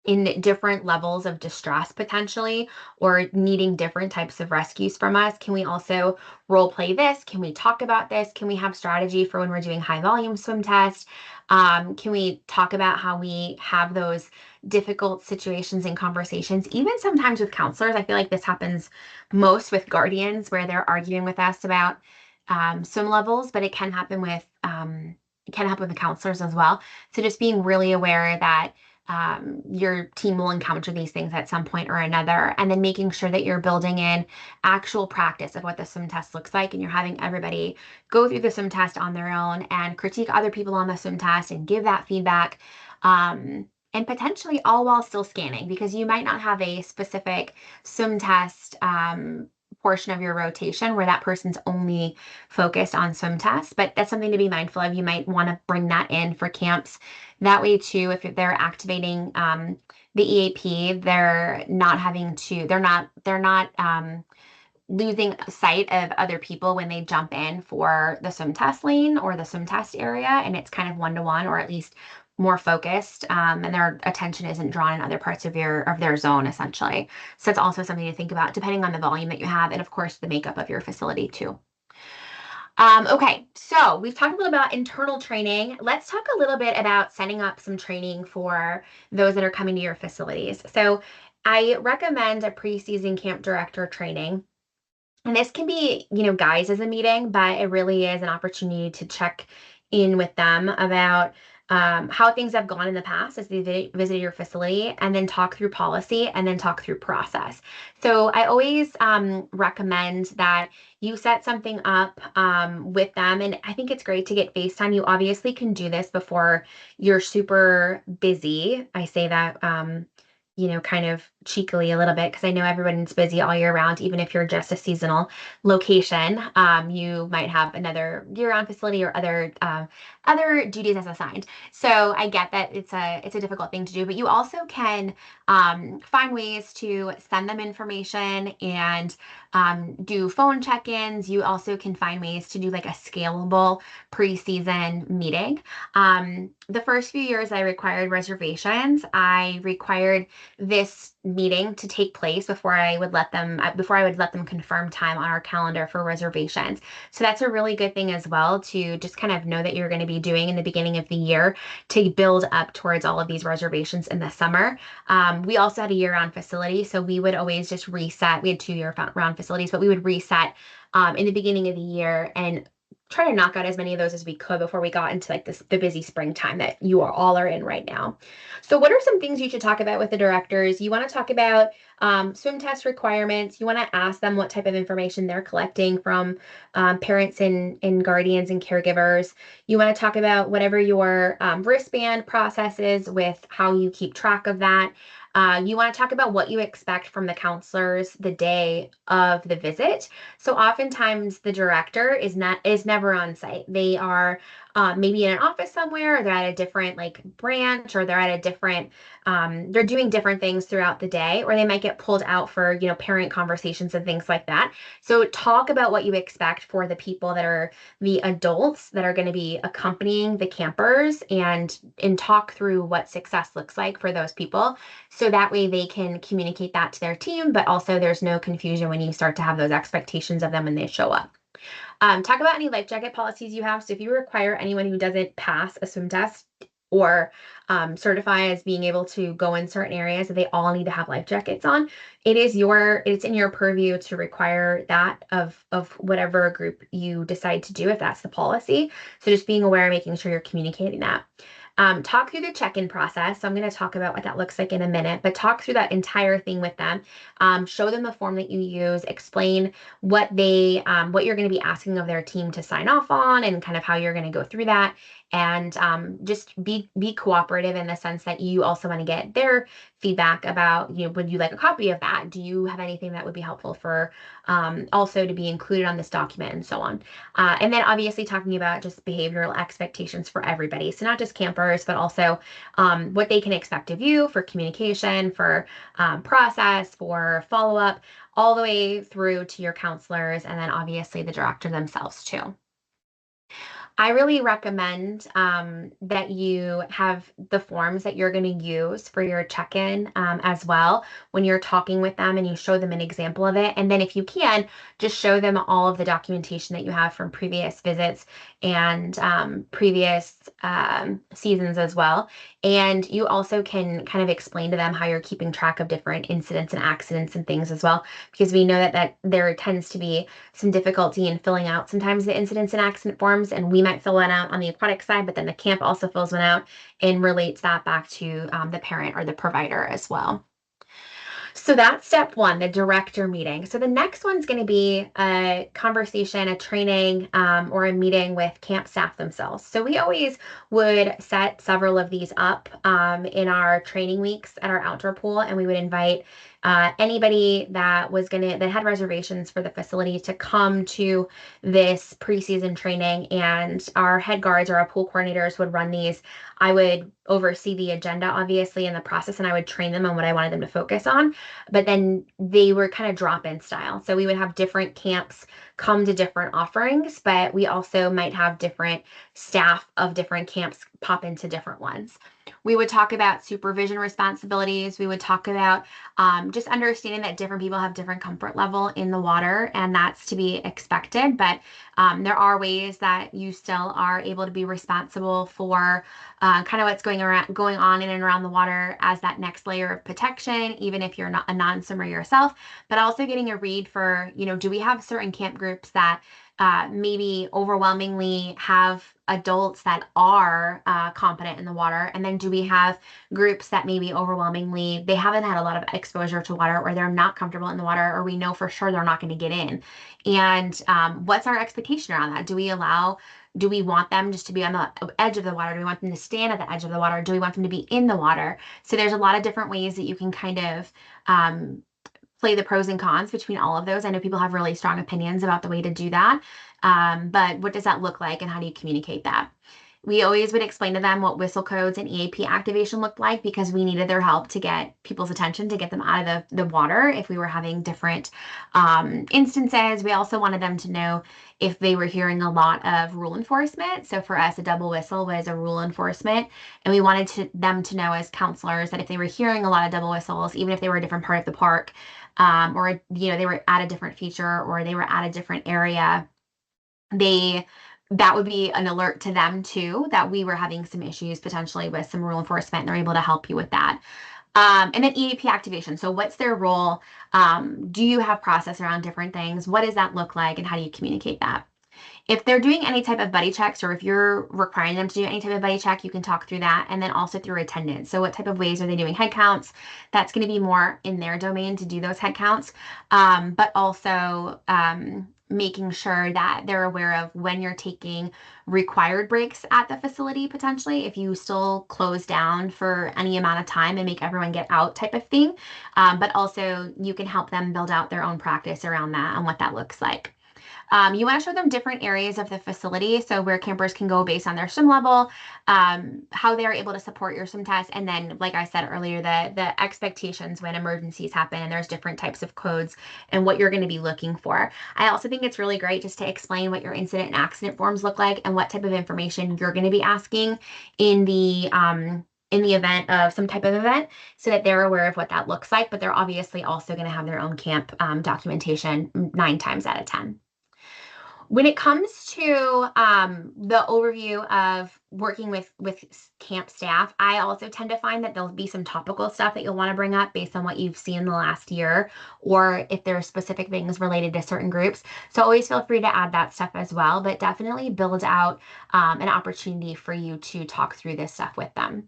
in different levels of distress potentially, or needing different types of rescues from us. Can we also role play this? Can we talk about this? Can we have strategy for when we're doing high volume swim tests? Can we talk about how we have those difficult situations and conversations, even sometimes with counselors? I feel like this happens most with guardians where they're arguing with us about swim levels, but it can happen with the counselors as well. So just being really aware that your team will encounter these things at some point or another, and then making sure that you're building in actual practice of what the swim test looks like, and you're having everybody go through the swim test on their own and critique other people on the swim test and give that feedback. and potentially all while still scanning, because you might not have a specific swim test portion of your rotation where that person's only focused on swim tests, but that's something to be mindful of. You might want to bring that in for camps. That way too, if they're activating the EAP, they're not losing sight of other people when they jump in for the swim test lane or the swim test area, and it's kind of one-to-one, or at least more focused, and their attention isn't drawn in other parts of their zone, essentially. So that's also something to think about, depending on the volume that you have, and of course the makeup of your facility too. Okay, so we've talked a little about internal training. Let's talk a little bit about setting up some training for those that are coming to your facilities. So I recommend a pre-season camp director training. And this can be, guys as a meeting, but it really is an opportunity to check in with them about how things have gone in the past as they visited your facility, and then talk through policy, and then talk through process. So I always recommend that you set something up with them. And I think it's great to get FaceTime. You obviously can do this before you're super busy. I say that kind of cheekily a little bit, because I know everyone's busy all year round. Even if you're just a seasonal location, you might have another year-round facility or other duties as assigned. So I get that it's a difficult thing to do, but you also can find ways to send them information and do phone check-ins. You also can find ways to do like a scalable preseason meeting. The first few years I required reservations. I required this meeting to take place before I would let them confirm time on our calendar for reservations. So that's a really good thing as well, to just kind of know that you're going to be doing in the beginning of the year, to build up towards all of these reservations in the summer. We also had a year-round facility, so we would always just reset. We had 2 year-round facilities, but we would reset in the beginning of the year and try to knock out as many of those as we could before we got into like the busy springtime that you all are in right now. So what are some things you should talk about with the directors? You want to talk about swim test requirements. You want to ask them what type of information they're collecting from parents and guardians and caregivers. You want to talk about whatever your wristband process is, with how you keep track of that. You want to talk about what you expect from the counselors the day of the visit. So oftentimes the director is never on site. They are maybe in an office somewhere, or they're at a different like branch, or they're at a different they're doing different things throughout the day, or they might get pulled out for parent conversations and things like that. So talk about what you expect for the people that are the adults that are going to be accompanying the campers, and talk through what success looks like for those people, so that way they can communicate that to their team, but also there's no confusion when you start to have those expectations of them when they show up. Talk about any life jacket policies you have. So if you require anyone who doesn't pass a swim test or certify as being able to go in certain areas, that they all need to have life jackets on, it's in your purview to require that of whatever group you decide to do, if that's the policy. So just being aware, making sure you're communicating that. Talk through the check-in process. So I'm going to talk about what that looks like in a minute, but talk through that entire thing with them. Show them the form that you use, explain what you're going to be asking of their team to sign off on, and kind of how you're going to go through that. And just be cooperative in the sense that you also want to get their feedback about, would you like a copy of that? Do you have anything that would be helpful for also to be included on this document, and so on. And then obviously talking about just behavioral expectations for everybody. So not just campers, but also what they can expect of you for communication, for process, for follow-up, all the way through to your counselors, and then obviously the director themselves too. I really recommend that you have the forms that you're going to use for your check-in as well when you're talking with them, and you show them an example of it. And then if you can, just show them all of the documentation that you have from previous visits and previous seasons as well. And you also can kind of explain to them how you're keeping track of different incidents and accidents and things as well, because we know that there tends to be some difficulty in filling out sometimes the incidents and accident forms, and we might fill one out on the aquatic side, but then the camp also fills one out and relates that back to the parent or the provider as well. So that's step one, the director meeting. So the next one's going to be a conversation, a training, or a meeting with camp staff themselves. So we always would set several of these up in our training weeks at our outdoor pool, and we would invite anybody that had reservations for the facility to come to this preseason training. And our head guards or our pool coordinators would run these. I would oversee the agenda, obviously, in the process, and I would train them on what I wanted them to focus on. But then they were kind of drop-in style. So we would have different camps come to different offerings, but we also might have different staff of different camps pop into different ones. We would talk about supervision responsibilities. We would talk about just understanding that different people have different comfort level in the water, and that's to be expected. But there are ways that you still are able to be responsible for kind of what's going on in and around the water as that next layer of protection, even if you're not a non-swimmer yourself, but also getting a read for, do we have certain camp groups that maybe overwhelmingly have adults that are competent in the water, and then do we have groups that maybe overwhelmingly they haven't had a lot of exposure to water, or they're not comfortable in the water, or we know for sure they're not going to get in. And what's our expectation around that? Do we want them just to be on the edge of the water? Do we want them to stand at the edge of the water? Do we want them to be in the water? So there's a lot of different ways that you can kind of play the pros and cons between all of those. I know people have really strong opinions about the way to do that. But what does that look like, and how do you communicate that? We always would explain to them what whistle codes and EAP activation looked like, because we needed their help to get people's attention, to get them out of the water if we were having different instances. We also wanted them to know if they were hearing a lot of rule enforcement. So for us, a double whistle was a rule enforcement. And we wanted them to know as counselors that if they were hearing a lot of double whistles, even if they were a different part of the park, or they were at a different feature, or they were at a different area, that would be an alert to them too, that we were having some issues potentially with some rule enforcement, and they're able to help you with that. And then EAP activation. So what's their role? Do you have process around different things? What does that look like, and how do you communicate that? If they're doing any type of buddy checks, or if you're requiring them to do any type of buddy check, you can talk through that. And then also through attendance. So what type of ways are they doing head counts? That's going to be more in their domain to do those head counts. But also making sure that they're aware of when you're taking required breaks at the facility, potentially, if you still close down for any amount of time and make everyone get out type of thing. But also you can help them build out their own practice around that and what that looks like. You want to show them different areas of the facility, so where campers can go based on their swim level, how they're able to support your swim test, and then, like I said earlier, the expectations when emergencies happen, and there's different types of codes and what you're going to be looking for. I also think it's really great just to explain what your incident and accident forms look like, and what type of information you're going to be asking in the event of some type of event, so that they're aware of what that looks like. But they're obviously also going to have their own camp documentation 9 times out of 10. When it comes to the overview of working with camp staff, I also tend to find that there'll be some topical stuff that you'll want to bring up based on what you've seen in the last year, or if there are specific things related to certain groups. So always feel free to add that stuff as well, but definitely build out an opportunity for you to talk through this stuff with them.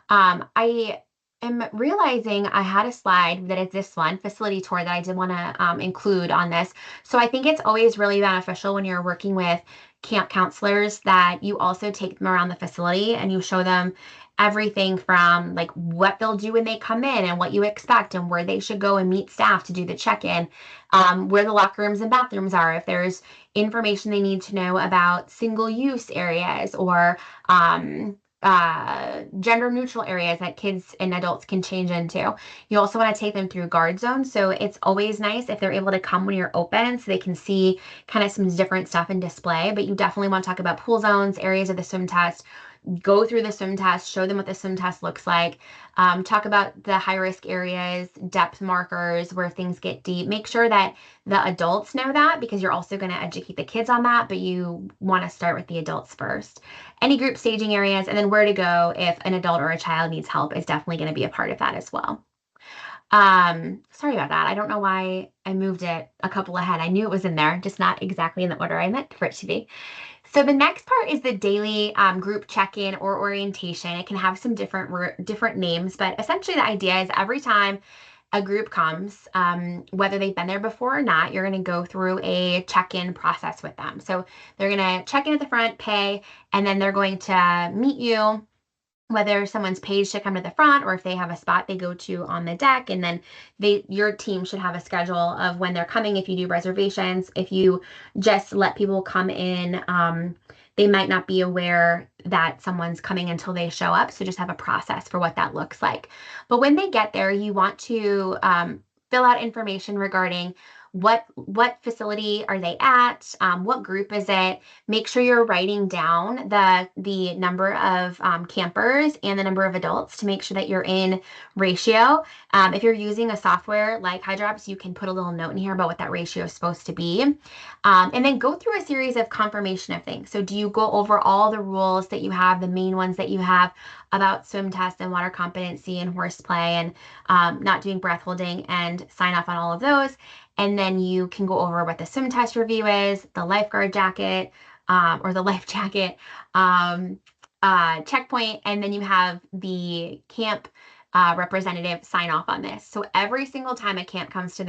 I am realizing I had a slide that is this one, facility tour, that I did want to include on this. So I think it's always really beneficial when you're working with camp counselors that you also take them around the facility and you show them everything from like what they'll do when they come in and what you expect, and where they should go and meet staff to do the check-in, where the locker rooms and bathrooms are, if there's information they need to know about single-use areas, or gender neutral areas that kids and adults can change into. You also want to take them through guard zones. So it's always nice if they're able to come when you're open, so they can see kind of some different stuff in display. But you definitely want to talk about pool zones, areas of the swim test, go through the swim test, show them what the swim test looks like, talk about the high risk areas, depth markers, where things get deep. Make sure that the adults know that, because you're also going to educate the kids on that, but you want to start with the adults first. Any group staging areas, and then where to go if an adult or a child needs help is definitely going to be a part of that as well. Sorry about that. I don't know why I moved it a couple ahead. I knew it was in there, just not exactly in the order I meant for it to be. So the next part is the daily group check-in or orientation. It can have some different names, but essentially the idea is every time a group comes, whether they've been there before or not, you're going to go through a check-in process with them. So they're going to check in at the front, pay, and then they're going to meet you, whether someone's paid to come to the front or if they have a spot they go to on the deck. And then your team should have a schedule of when they're coming. If you do reservations, if you just let people come in, they might not be aware that someone's coming until they show up. So just have a process for what that looks like. But when they get there, you want to fill out information regarding what facility are they at, what group is it. Make sure you're writing down the number of campers and the number of adults to make sure that you're in ratio. If you're using a software like Hydraps, you can put a little note in here about what that ratio is supposed to be. And then go through a series of confirmation of things. So do you go over all the rules that you have, the main ones that you have about swim test and water competency and horseplay and not doing breath holding, and sign off on all of those? And then you can go over what the swim test review is, the lifeguard jacket, or the life jacket, checkpoint, and then you have the camp representative sign off on this. So every single time a camp comes to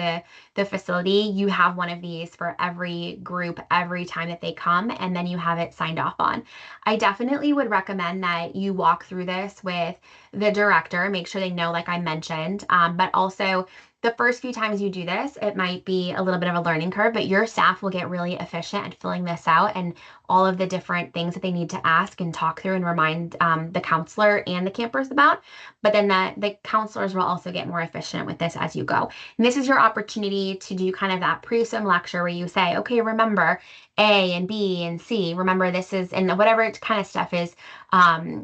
the facility, you have one of these for every group, every time that they come, and then you have it signed off on. I definitely would recommend that you walk through this with the director, make sure they know, like I mentioned, but also the first few times you do this, it might be a little bit of a learning curve, but your staff will get really efficient at filling this out and all of the different things that they need to ask and talk through and remind the counselor and the campers about. But then the counselors will also get more efficient with this as you go. And this is your opportunity to do kind of that pre-swim lecture where you say, okay, remember A and B and C. Remember this is, and whatever kind of stuff is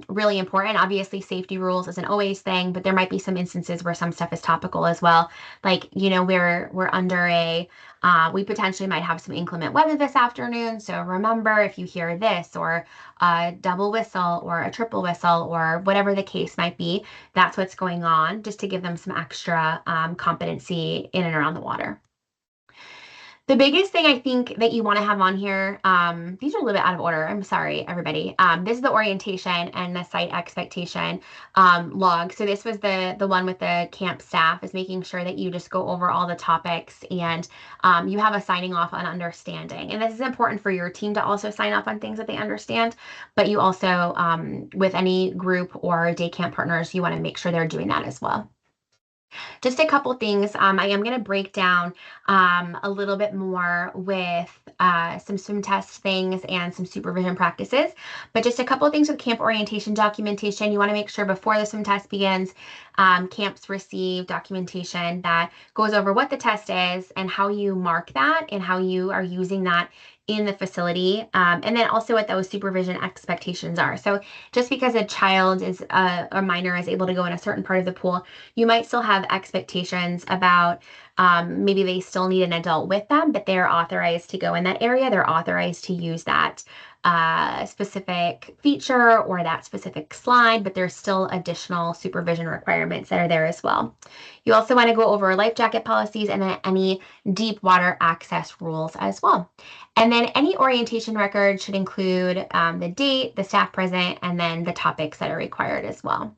really important. Obviously, safety rules isn't always thing, but there might be some instances where some stuff is topical as well. Like, we're under we potentially might have some inclement weather this afternoon. So remember, if you hear this or a double whistle or a triple whistle or whatever the case might be, that's what's going on, just to give them some extra competency in and around the water. The biggest thing I think that you want to have on here, these are a little bit out of order. I'm sorry, everybody. This is the orientation and the site expectation log. So this was the one with the camp staff, is making sure that you just go over all the topics and you have a signing off on understanding. And this is important for your team to also sign off on things that they understand, but you also, with any group or day camp partners, you want to make sure they're doing that as well. Just a couple things. I am going to break down a little bit more with some swim test things and some supervision practices, but just a couple of things with camp orientation documentation. You want to make sure before the swim test begins, camps receive documentation that goes over what the test is and how you mark that and how you are using that in the facility, and then also what those supervision expectations are. So just because a child is a minor is able to go in a certain part of the pool, you might still have expectations about maybe they still need an adult with them, but they're authorized to go in that area. They're authorized to use that specific feature or that specific slide, but there's still additional supervision requirements that are there as well. You also want to go over life jacket policies and then any deep water access rules as well. And then any orientation record should include the date, the staff present, and then the topics that are required as well.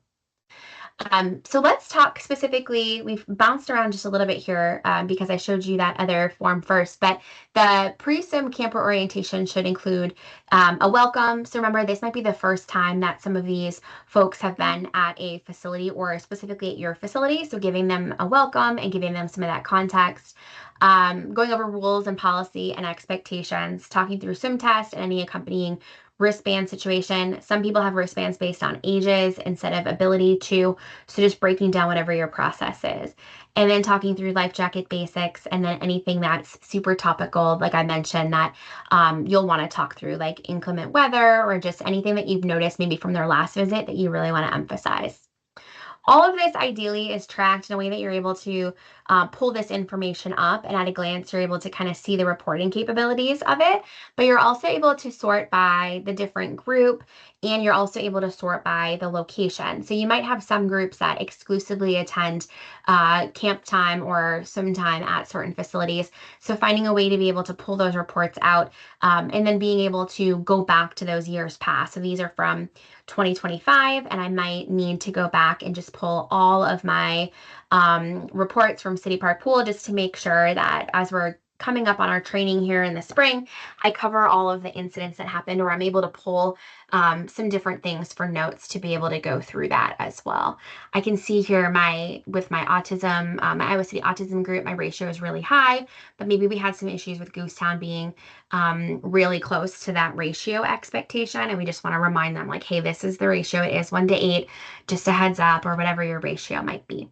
So let's talk specifically, we've bounced around just a little bit here because I showed you that other form first, but the pre-swim camper orientation should include a welcome. So remember, this might be the first time that some of these folks have been at a facility or specifically at your facility. So giving them a welcome and giving them some of that context. Going over rules and policy and expectations, talking through swim test and any accompanying wristband situation. Some people have wristbands based on ages instead of ability to, so just breaking down whatever your process is. And then talking through life jacket basics and then anything that's super topical, like I mentioned, that you'll want to talk through, like inclement weather or just anything that you've noticed maybe from their last visit that you really want to emphasize. All of this ideally is tracked in a way that you're able to pull this information up, and at a glance, you're able to kind of see the reporting capabilities of it, but you're also able to sort by the different group, and you're also able to sort by the location. So you might have some groups that exclusively attend camp time or swim time at certain facilities. So finding a way to be able to pull those reports out and then being able to go back to those years past. So these are from 2025, and I might need to go back and just pull all of my reports from City Park Pool, just to make sure that as we're coming up on our training here in the spring, I cover all of the incidents that happened, or I'm able to pull some different things for notes to be able to go through that as well. I can see here with my autism, my Iowa City autism group, my ratio is really high, but maybe we had some issues with Goosetown being really close to that ratio expectation. And we just want to remind them like, hey, this is the ratio. It is 1 to 8, just a heads up, or whatever your ratio might be.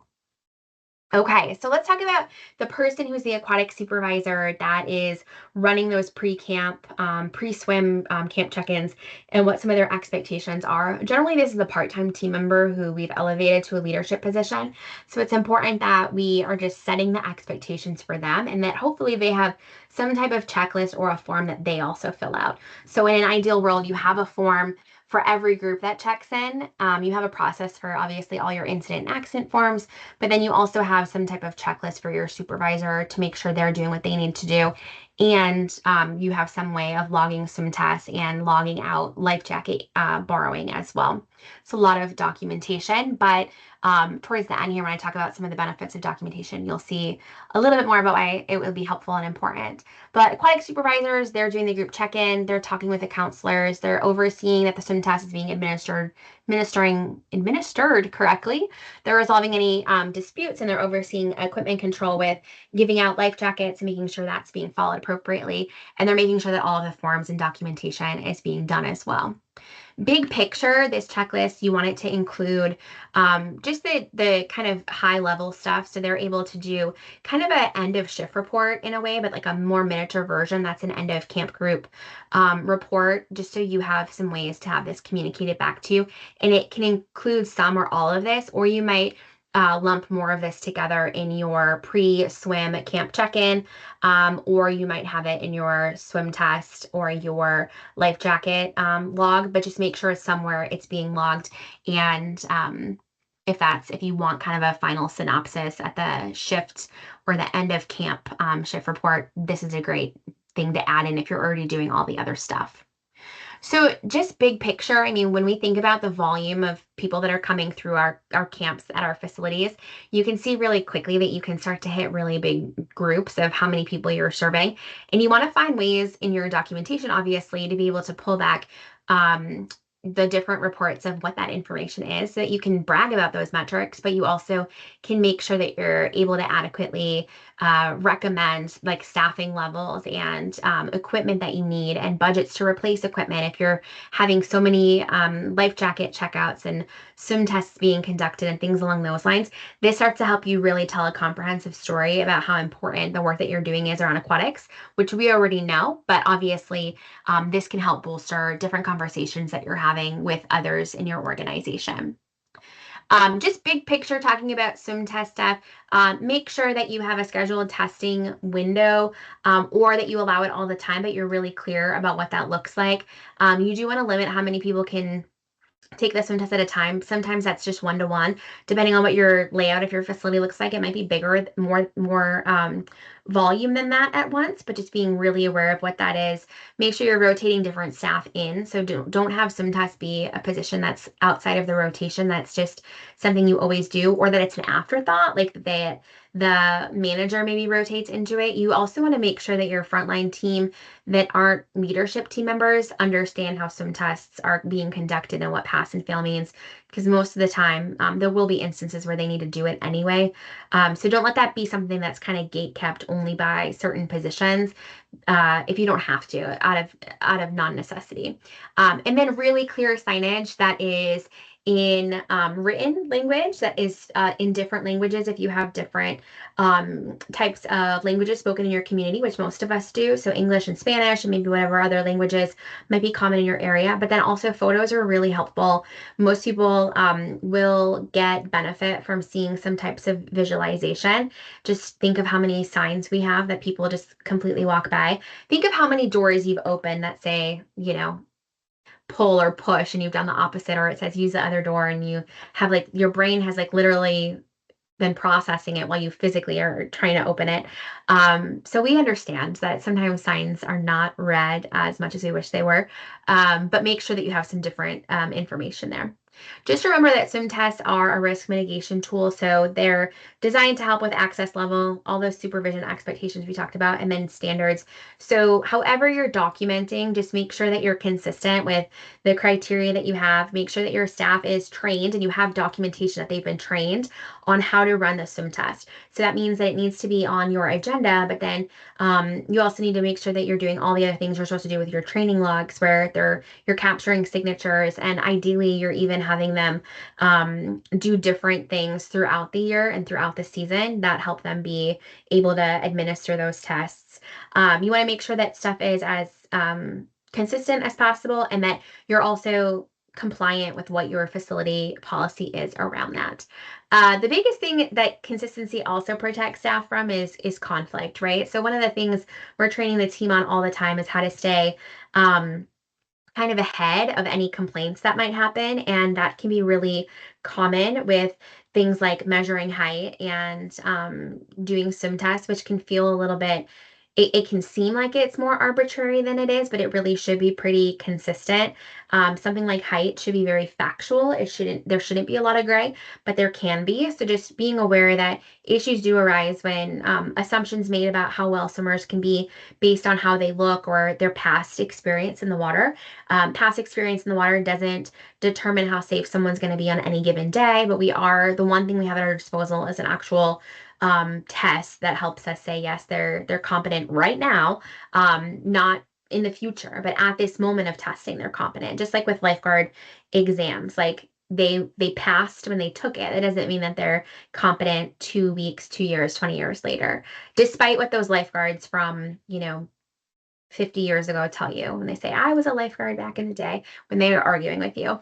Okay, so let's talk about the person who's the aquatic supervisor that is running those pre-camp, pre-swim camp check-ins, and what some of their expectations are. Generally, this is a part-time team member who we've elevated to a leadership position. So it's important that we are just setting the expectations for them, and that hopefully they have some type of checklist or a form that they also fill out. So in an ideal world, you have a form for every group that checks in. You have a process for obviously all your incident and accident forms, but then you also have some type of checklist for your supervisor to make sure they're doing what they need to do. And you have some way of logging some tests and logging out life jacket borrowing as well. So a lot of documentation, but towards the end here, when I talk about some of the benefits of documentation, you'll see a little bit more about why it would be helpful and important. But aquatic supervisors, they're doing the group check-in, they're talking with the counselors, they're overseeing that the swim test is being administered correctly. They're resolving any disputes, and they're overseeing equipment control with giving out life jackets and making sure that's being followed appropriately. And they're making sure that all of the forms and documentation is being done as well. Big picture, this checklist, you want it to include just the kind of high level stuff. So they're able to do kind of an end of shift report in a way, but like a more miniature version. That's an end of camp group report, just so you have some ways to have this communicated back to you. And it can include some or all of this, or you might lump more of this together in your pre-swim camp check-in, or you might have it in your swim test or your life jacket log, but just make sure somewhere it's being logged. And if you want kind of a final synopsis at the shift or the end of camp shift report, this is a great thing to add in if you're already doing all the other stuff. So just big picture, I mean, when we think about the volume of people that are coming through our camps at our facilities, you can see really quickly that you can start to hit really big groups of how many people you're serving. And you want to find ways in your documentation, obviously, to be able to pull back the different reports of what that information is, so that you can brag about those metrics, but you also can make sure that you're able to adequately recommend like staffing levels and equipment that you need, and budgets to replace equipment if you're having so many life jacket checkouts and swim tests being conducted and things along those lines. This starts to help you really tell a comprehensive story about how important the work that you're doing is around aquatics, which we already know, but obviously this can help bolster different conversations that you're having with others in your organization. Just big picture, talking about swim test stuff, make sure that you have a scheduled testing window, or that you allow it all the time, but you're really clear about what that looks like. You do want to limit how many people can take this swim test at a time. Sometimes that's just 1-to-1, depending on what your layout of your facility looks like. It might be bigger, more volume than that at once, but just being really aware of what that is. Make sure you're rotating different staff in. So don't have swim test be a position that's outside of the rotation. That's just something you always do, or that it's an afterthought, like the manager maybe rotates into it. You also want to make sure that your frontline team that aren't leadership team members understand how swim tests are being conducted and what pass and fail means, because most of the time there will be instances where they need to do it anyway. So don't let that be something that's kind of gate kept only by certain positions if you don't have to, out of non-necessity. And then really clear signage that is in written language, that is in different languages if you have different types of languages spoken in your community, which most of us do. So English and Spanish and maybe whatever other languages might be common in your area. But then also photos are really helpful. Most people will get benefit from seeing some types of visualization. Just think of how many signs we have that people just completely walk by. Think of how many doors you've opened that say, pull or push, and you've done the opposite, or it says use the other door, and you have like your brain has like literally been processing it while you physically are trying to open it. So we understand that sometimes signs are not read as much as we wish they were, but make sure that you have some different information there. Just remember that swim tests are a risk mitigation tool. So they're designed to help with access level, all those supervision expectations we talked about, and then standards. So, however you're documenting, just make sure that you're consistent with the criteria that you have. Make sure that your staff is trained and you have documentation that they've been trained on how to run the swim test. So that means that it needs to be on your agenda, but then you also need to make sure that you're doing all the other things you're supposed to do with your training logs, where you're capturing signatures, and ideally you're even having them do different things throughout the year and throughout the season that help them be able to administer those tests. You want to make sure that stuff is as consistent as possible, and that you're also compliant with what your facility policy is around that. The biggest thing that consistency also protects staff from is conflict, right? So one of the things we're training the team on all the time is how to stay kind of ahead of any complaints that might happen. And that can be really common with things like measuring height and doing swim tests, which can feel a little bit, it can seem like it's more arbitrary than it is, but it really should be pretty consistent. Something like height should be very factual. There shouldn't be a lot of gray, but there can be. So just being aware that issues do arise when assumptions made about how well swimmers can be based on how they look or their past experience in the water. Past experience in the water doesn't determine how safe someone's going to be on any given day, but the one thing we have at our disposal is an actual test that helps us say, yes, they're competent right now, not in the future, but at this moment of testing, they're competent. Just like with lifeguard exams, like they passed when they took it. It doesn't mean that they're competent 2 weeks, 2 years, 20 years later, despite what those lifeguards from, 50 years ago tell you when they say, I was a lifeguard back in the day, when they were arguing with you.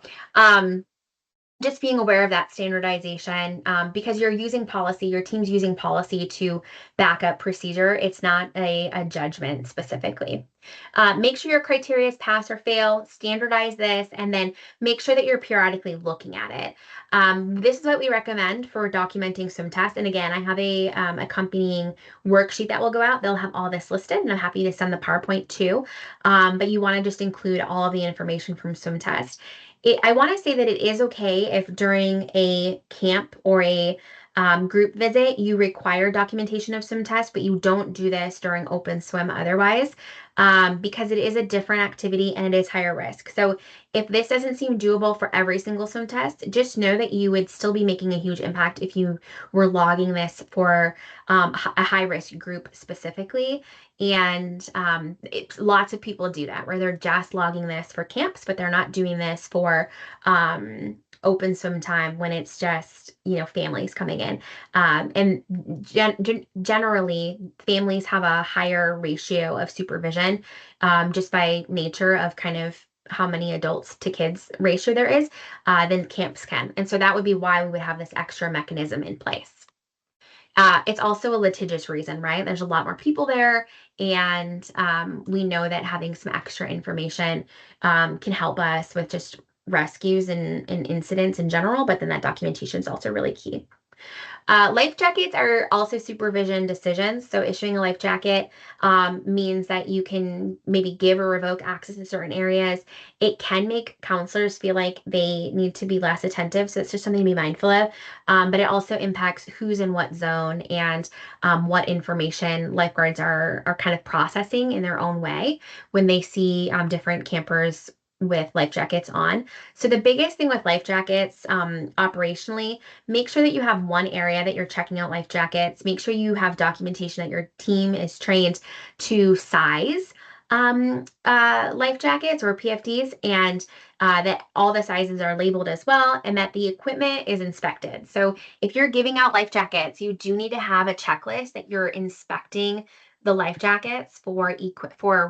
Just being aware of that standardization, because you're using policy, your team's using policy to back up procedure. It's not a judgment specifically. Make sure your criteria is pass or fail, standardize this, and then make sure that you're periodically looking at it. This is what we recommend for documenting swim tests. And again, I have a accompanying worksheet that will go out. They'll have all this listed, and I'm happy to send the PowerPoint too. But you want to just include all of the information from swim test. I want to say that it is okay if during a camp or a group visit, you require documentation of swim tests, but you don't do this during open swim otherwise, because it is a different activity and it is higher risk. So if this doesn't seem doable for every single swim test, just know that you would still be making a huge impact if you were logging this for a high risk group specifically. And lots of people do that, where they're just logging this for camps, but they're not doing this for open swim time when it's just, families coming in. And generally, families have a higher ratio of supervision, just by nature of kind of how many adults to kids ratio there is, than camps can. And so that would be why we would have this extra mechanism in place. It's also a litigious reason, right? There's a lot more people there, and we know that having some extra information can help us with just rescues and incidents in general, but then that documentation is also really key. Life jackets are also supervision decisions. So issuing a life jacket means that you can maybe give or revoke access to certain areas. It can make counselors feel like they need to be less attentive. So it's just something to be mindful of. But it also impacts who's in what zone and what information lifeguards are kind of processing in their own way when they see different campers with life jackets on. So the biggest thing with life jackets, operationally, make sure that you have one area that you're checking out life jackets. Make sure you have documentation that your team is trained to size life jackets or PFDs, and that all the sizes are labeled as well, and that the equipment is inspected. So if you're giving out life jackets, you do need to have a checklist that you're inspecting the life jackets for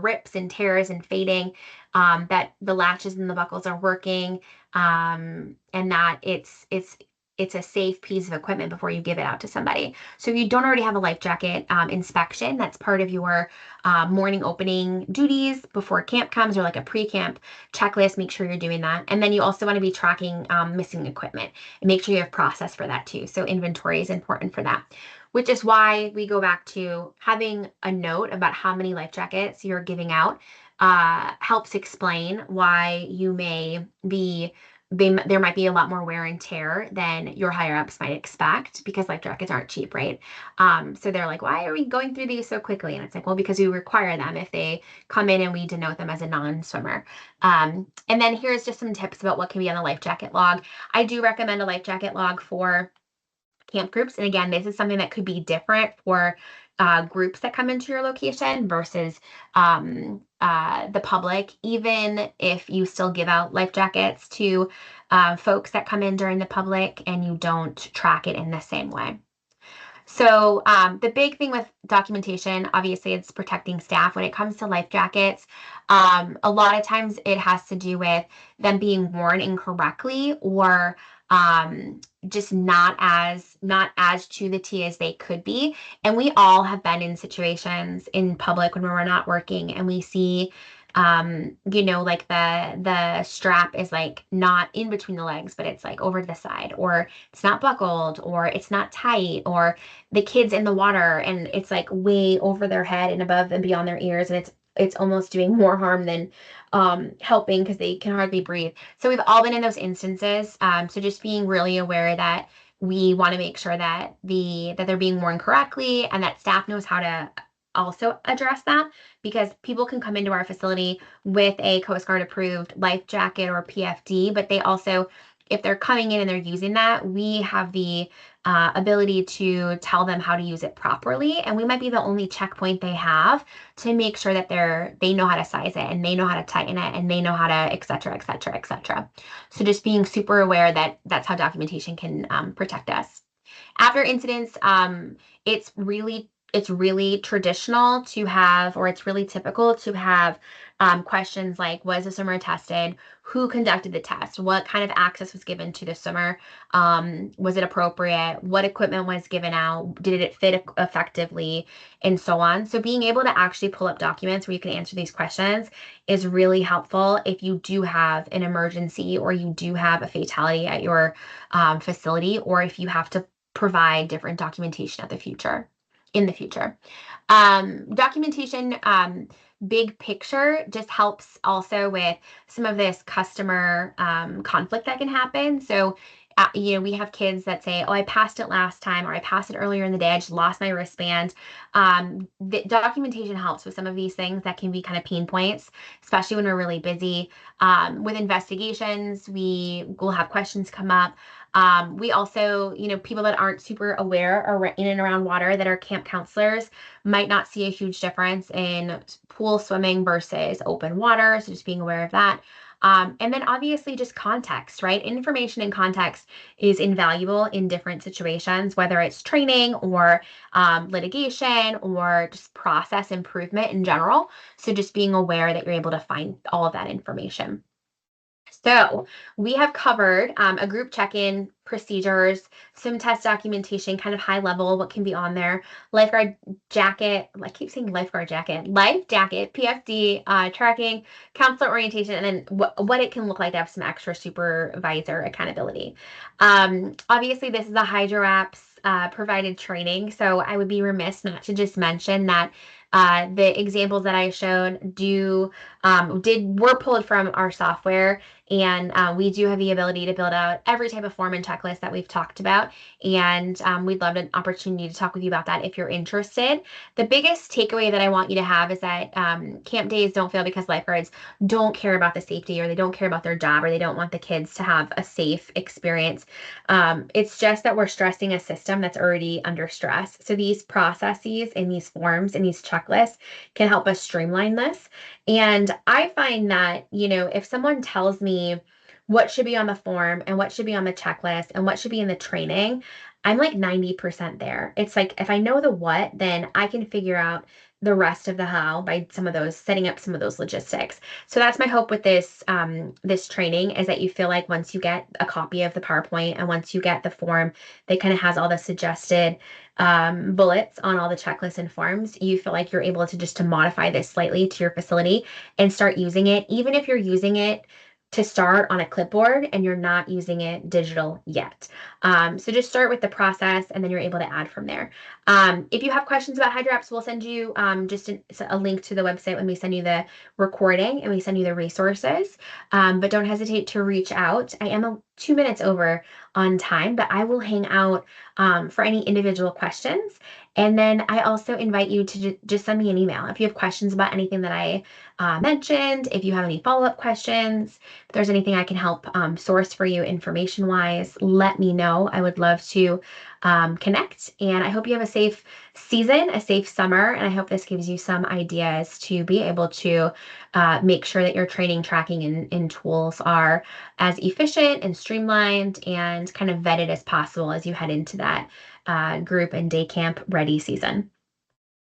rips and tears and fading, that the latches and the buckles are working, and that it's a safe piece of equipment before you give it out to somebody. So if you don't already have a life jacket inspection, that's part of your morning opening duties before camp comes, or like a pre-camp checklist, make sure you're doing that. And then you also want to be tracking missing equipment and make sure you have process for that too. So inventory is important for that, which is why we go back to having a note about how many life jackets you're giving out. Helps explain why you may be there might be a lot more wear and tear than your higher ups might expect because life jackets aren't cheap, right? So they're like, why are we going through these so quickly? And it's like, well, because we require them if they come in and we denote them as a non-swimmer. And then here's just some tips about what can be on the life jacket log. I do recommend a life jacket log for camp groups. And again, this is something that could be different for groups that come into your location versus the public, even if you still give out life jackets to folks that come in during the public and you don't track it in the same way. So the big thing with documentation, obviously, it's protecting staff. When it comes to life jackets, a lot of times it has to do with them being worn incorrectly or just not as to the T as they could be. And we all have been in situations in public when we're not working and we see like the strap is like not in between the legs, but it's like over to the side, or it's not buckled, or it's not tight, or the kids in the water and it's like way over their head and above and beyond their ears, and it's almost doing more harm than helping because they can hardly breathe. So we've all been in those instances. So just being really aware that we want to make sure that they're being worn correctly and that staff knows how to also address that, because people can come into our facility with a Coast Guard approved life jacket or PFD, but they also, if they're coming in and they're using that, we have the ability to tell them how to use it properly. And we might be the only checkpoint they have to make sure that they know how to size it and they know how to tighten it and they know how to, et cetera, et cetera, et cetera. So just being super aware that that's how documentation can protect us. After incidents, it's really traditional to have, or it's really typical to have questions like, was the swimmer tested? Who conducted the test? What kind of access was given to the swimmer? Was it appropriate? What equipment was given out? Did it fit effectively? And so on. So being able to actually pull up documents where you can answer these questions is really helpful if you do have an emergency or you do have a fatality at your facility, or if you have to provide different documentation in the future. Documentation, big picture, just helps also with some of this customer conflict that can happen. So, we have kids that say, oh, I passed it last time, or I passed it earlier in the day, I just lost my wristband. The documentation helps with some of these things that can be kind of pain points, especially when we're really busy. With investigations, we will have questions come up. We also, people that aren't super aware or in and around water that are camp counselors might not see a huge difference in pool swimming versus open water. So just being aware of that. And then obviously just context, right? Information and context is invaluable in different situations, whether it's training or litigation or just process improvement in general. So just being aware that you're able to find all of that information. So we have covered a group check-in, procedures, swim test documentation, kind of high level, what can be on there, lifeguard jacket, I keep saying lifeguard jacket, life jacket, PFD, tracking, counselor orientation, and then what it can look like to have some extra supervisor accountability. Obviously, this is a Hydraps provided training, so I would be remiss not to just mention that the examples that I showed were pulled from our software, and we do have the ability to build out every type of form and checklist that we've talked about. And we'd love an opportunity to talk with you about that if you're interested. The biggest takeaway that I want you to have is that camp days don't fail because lifeguards don't care about the safety, or they don't care about their job, or they don't want the kids to have a safe experience. It's just that we're stressing a system that's already under stress. So these processes and these forms and these checklists can help us streamline this. And I find that, if someone tells me what should be on the form and what should be on the checklist and what should be in the training, I'm like 90% there. It's like, if I know the what, then I can figure out the rest of the how by setting up some of those logistics. So that's my hope with this training, is that you feel like once you get a copy of the PowerPoint and once you get the form that kind of has all the suggested bullets on all the checklists and forms, you feel like you're able to modify this slightly to your facility and start using it, even if you're using it to start on a clipboard and you're not using it digital yet. So just start with the process and then you're able to add from there. If you have questions about Hydraps, we'll send you just a link to the website when we send you the recording and we send you the resources. But don't hesitate to reach out. I am 2 minutes over on time, but I will hang out for any individual questions. And then I also invite you to just send me an email if you have questions about anything that I mentioned, if you have any follow-up questions, if there's anything I can help source for you information-wise, let me know. I would love to connect. And I hope you have a safe season, a safe summer, and I hope this gives you some ideas to be able to make sure that your training, tracking, and tools are as efficient and streamlined and kind of vetted as possible as you head into that group and day camp ready season.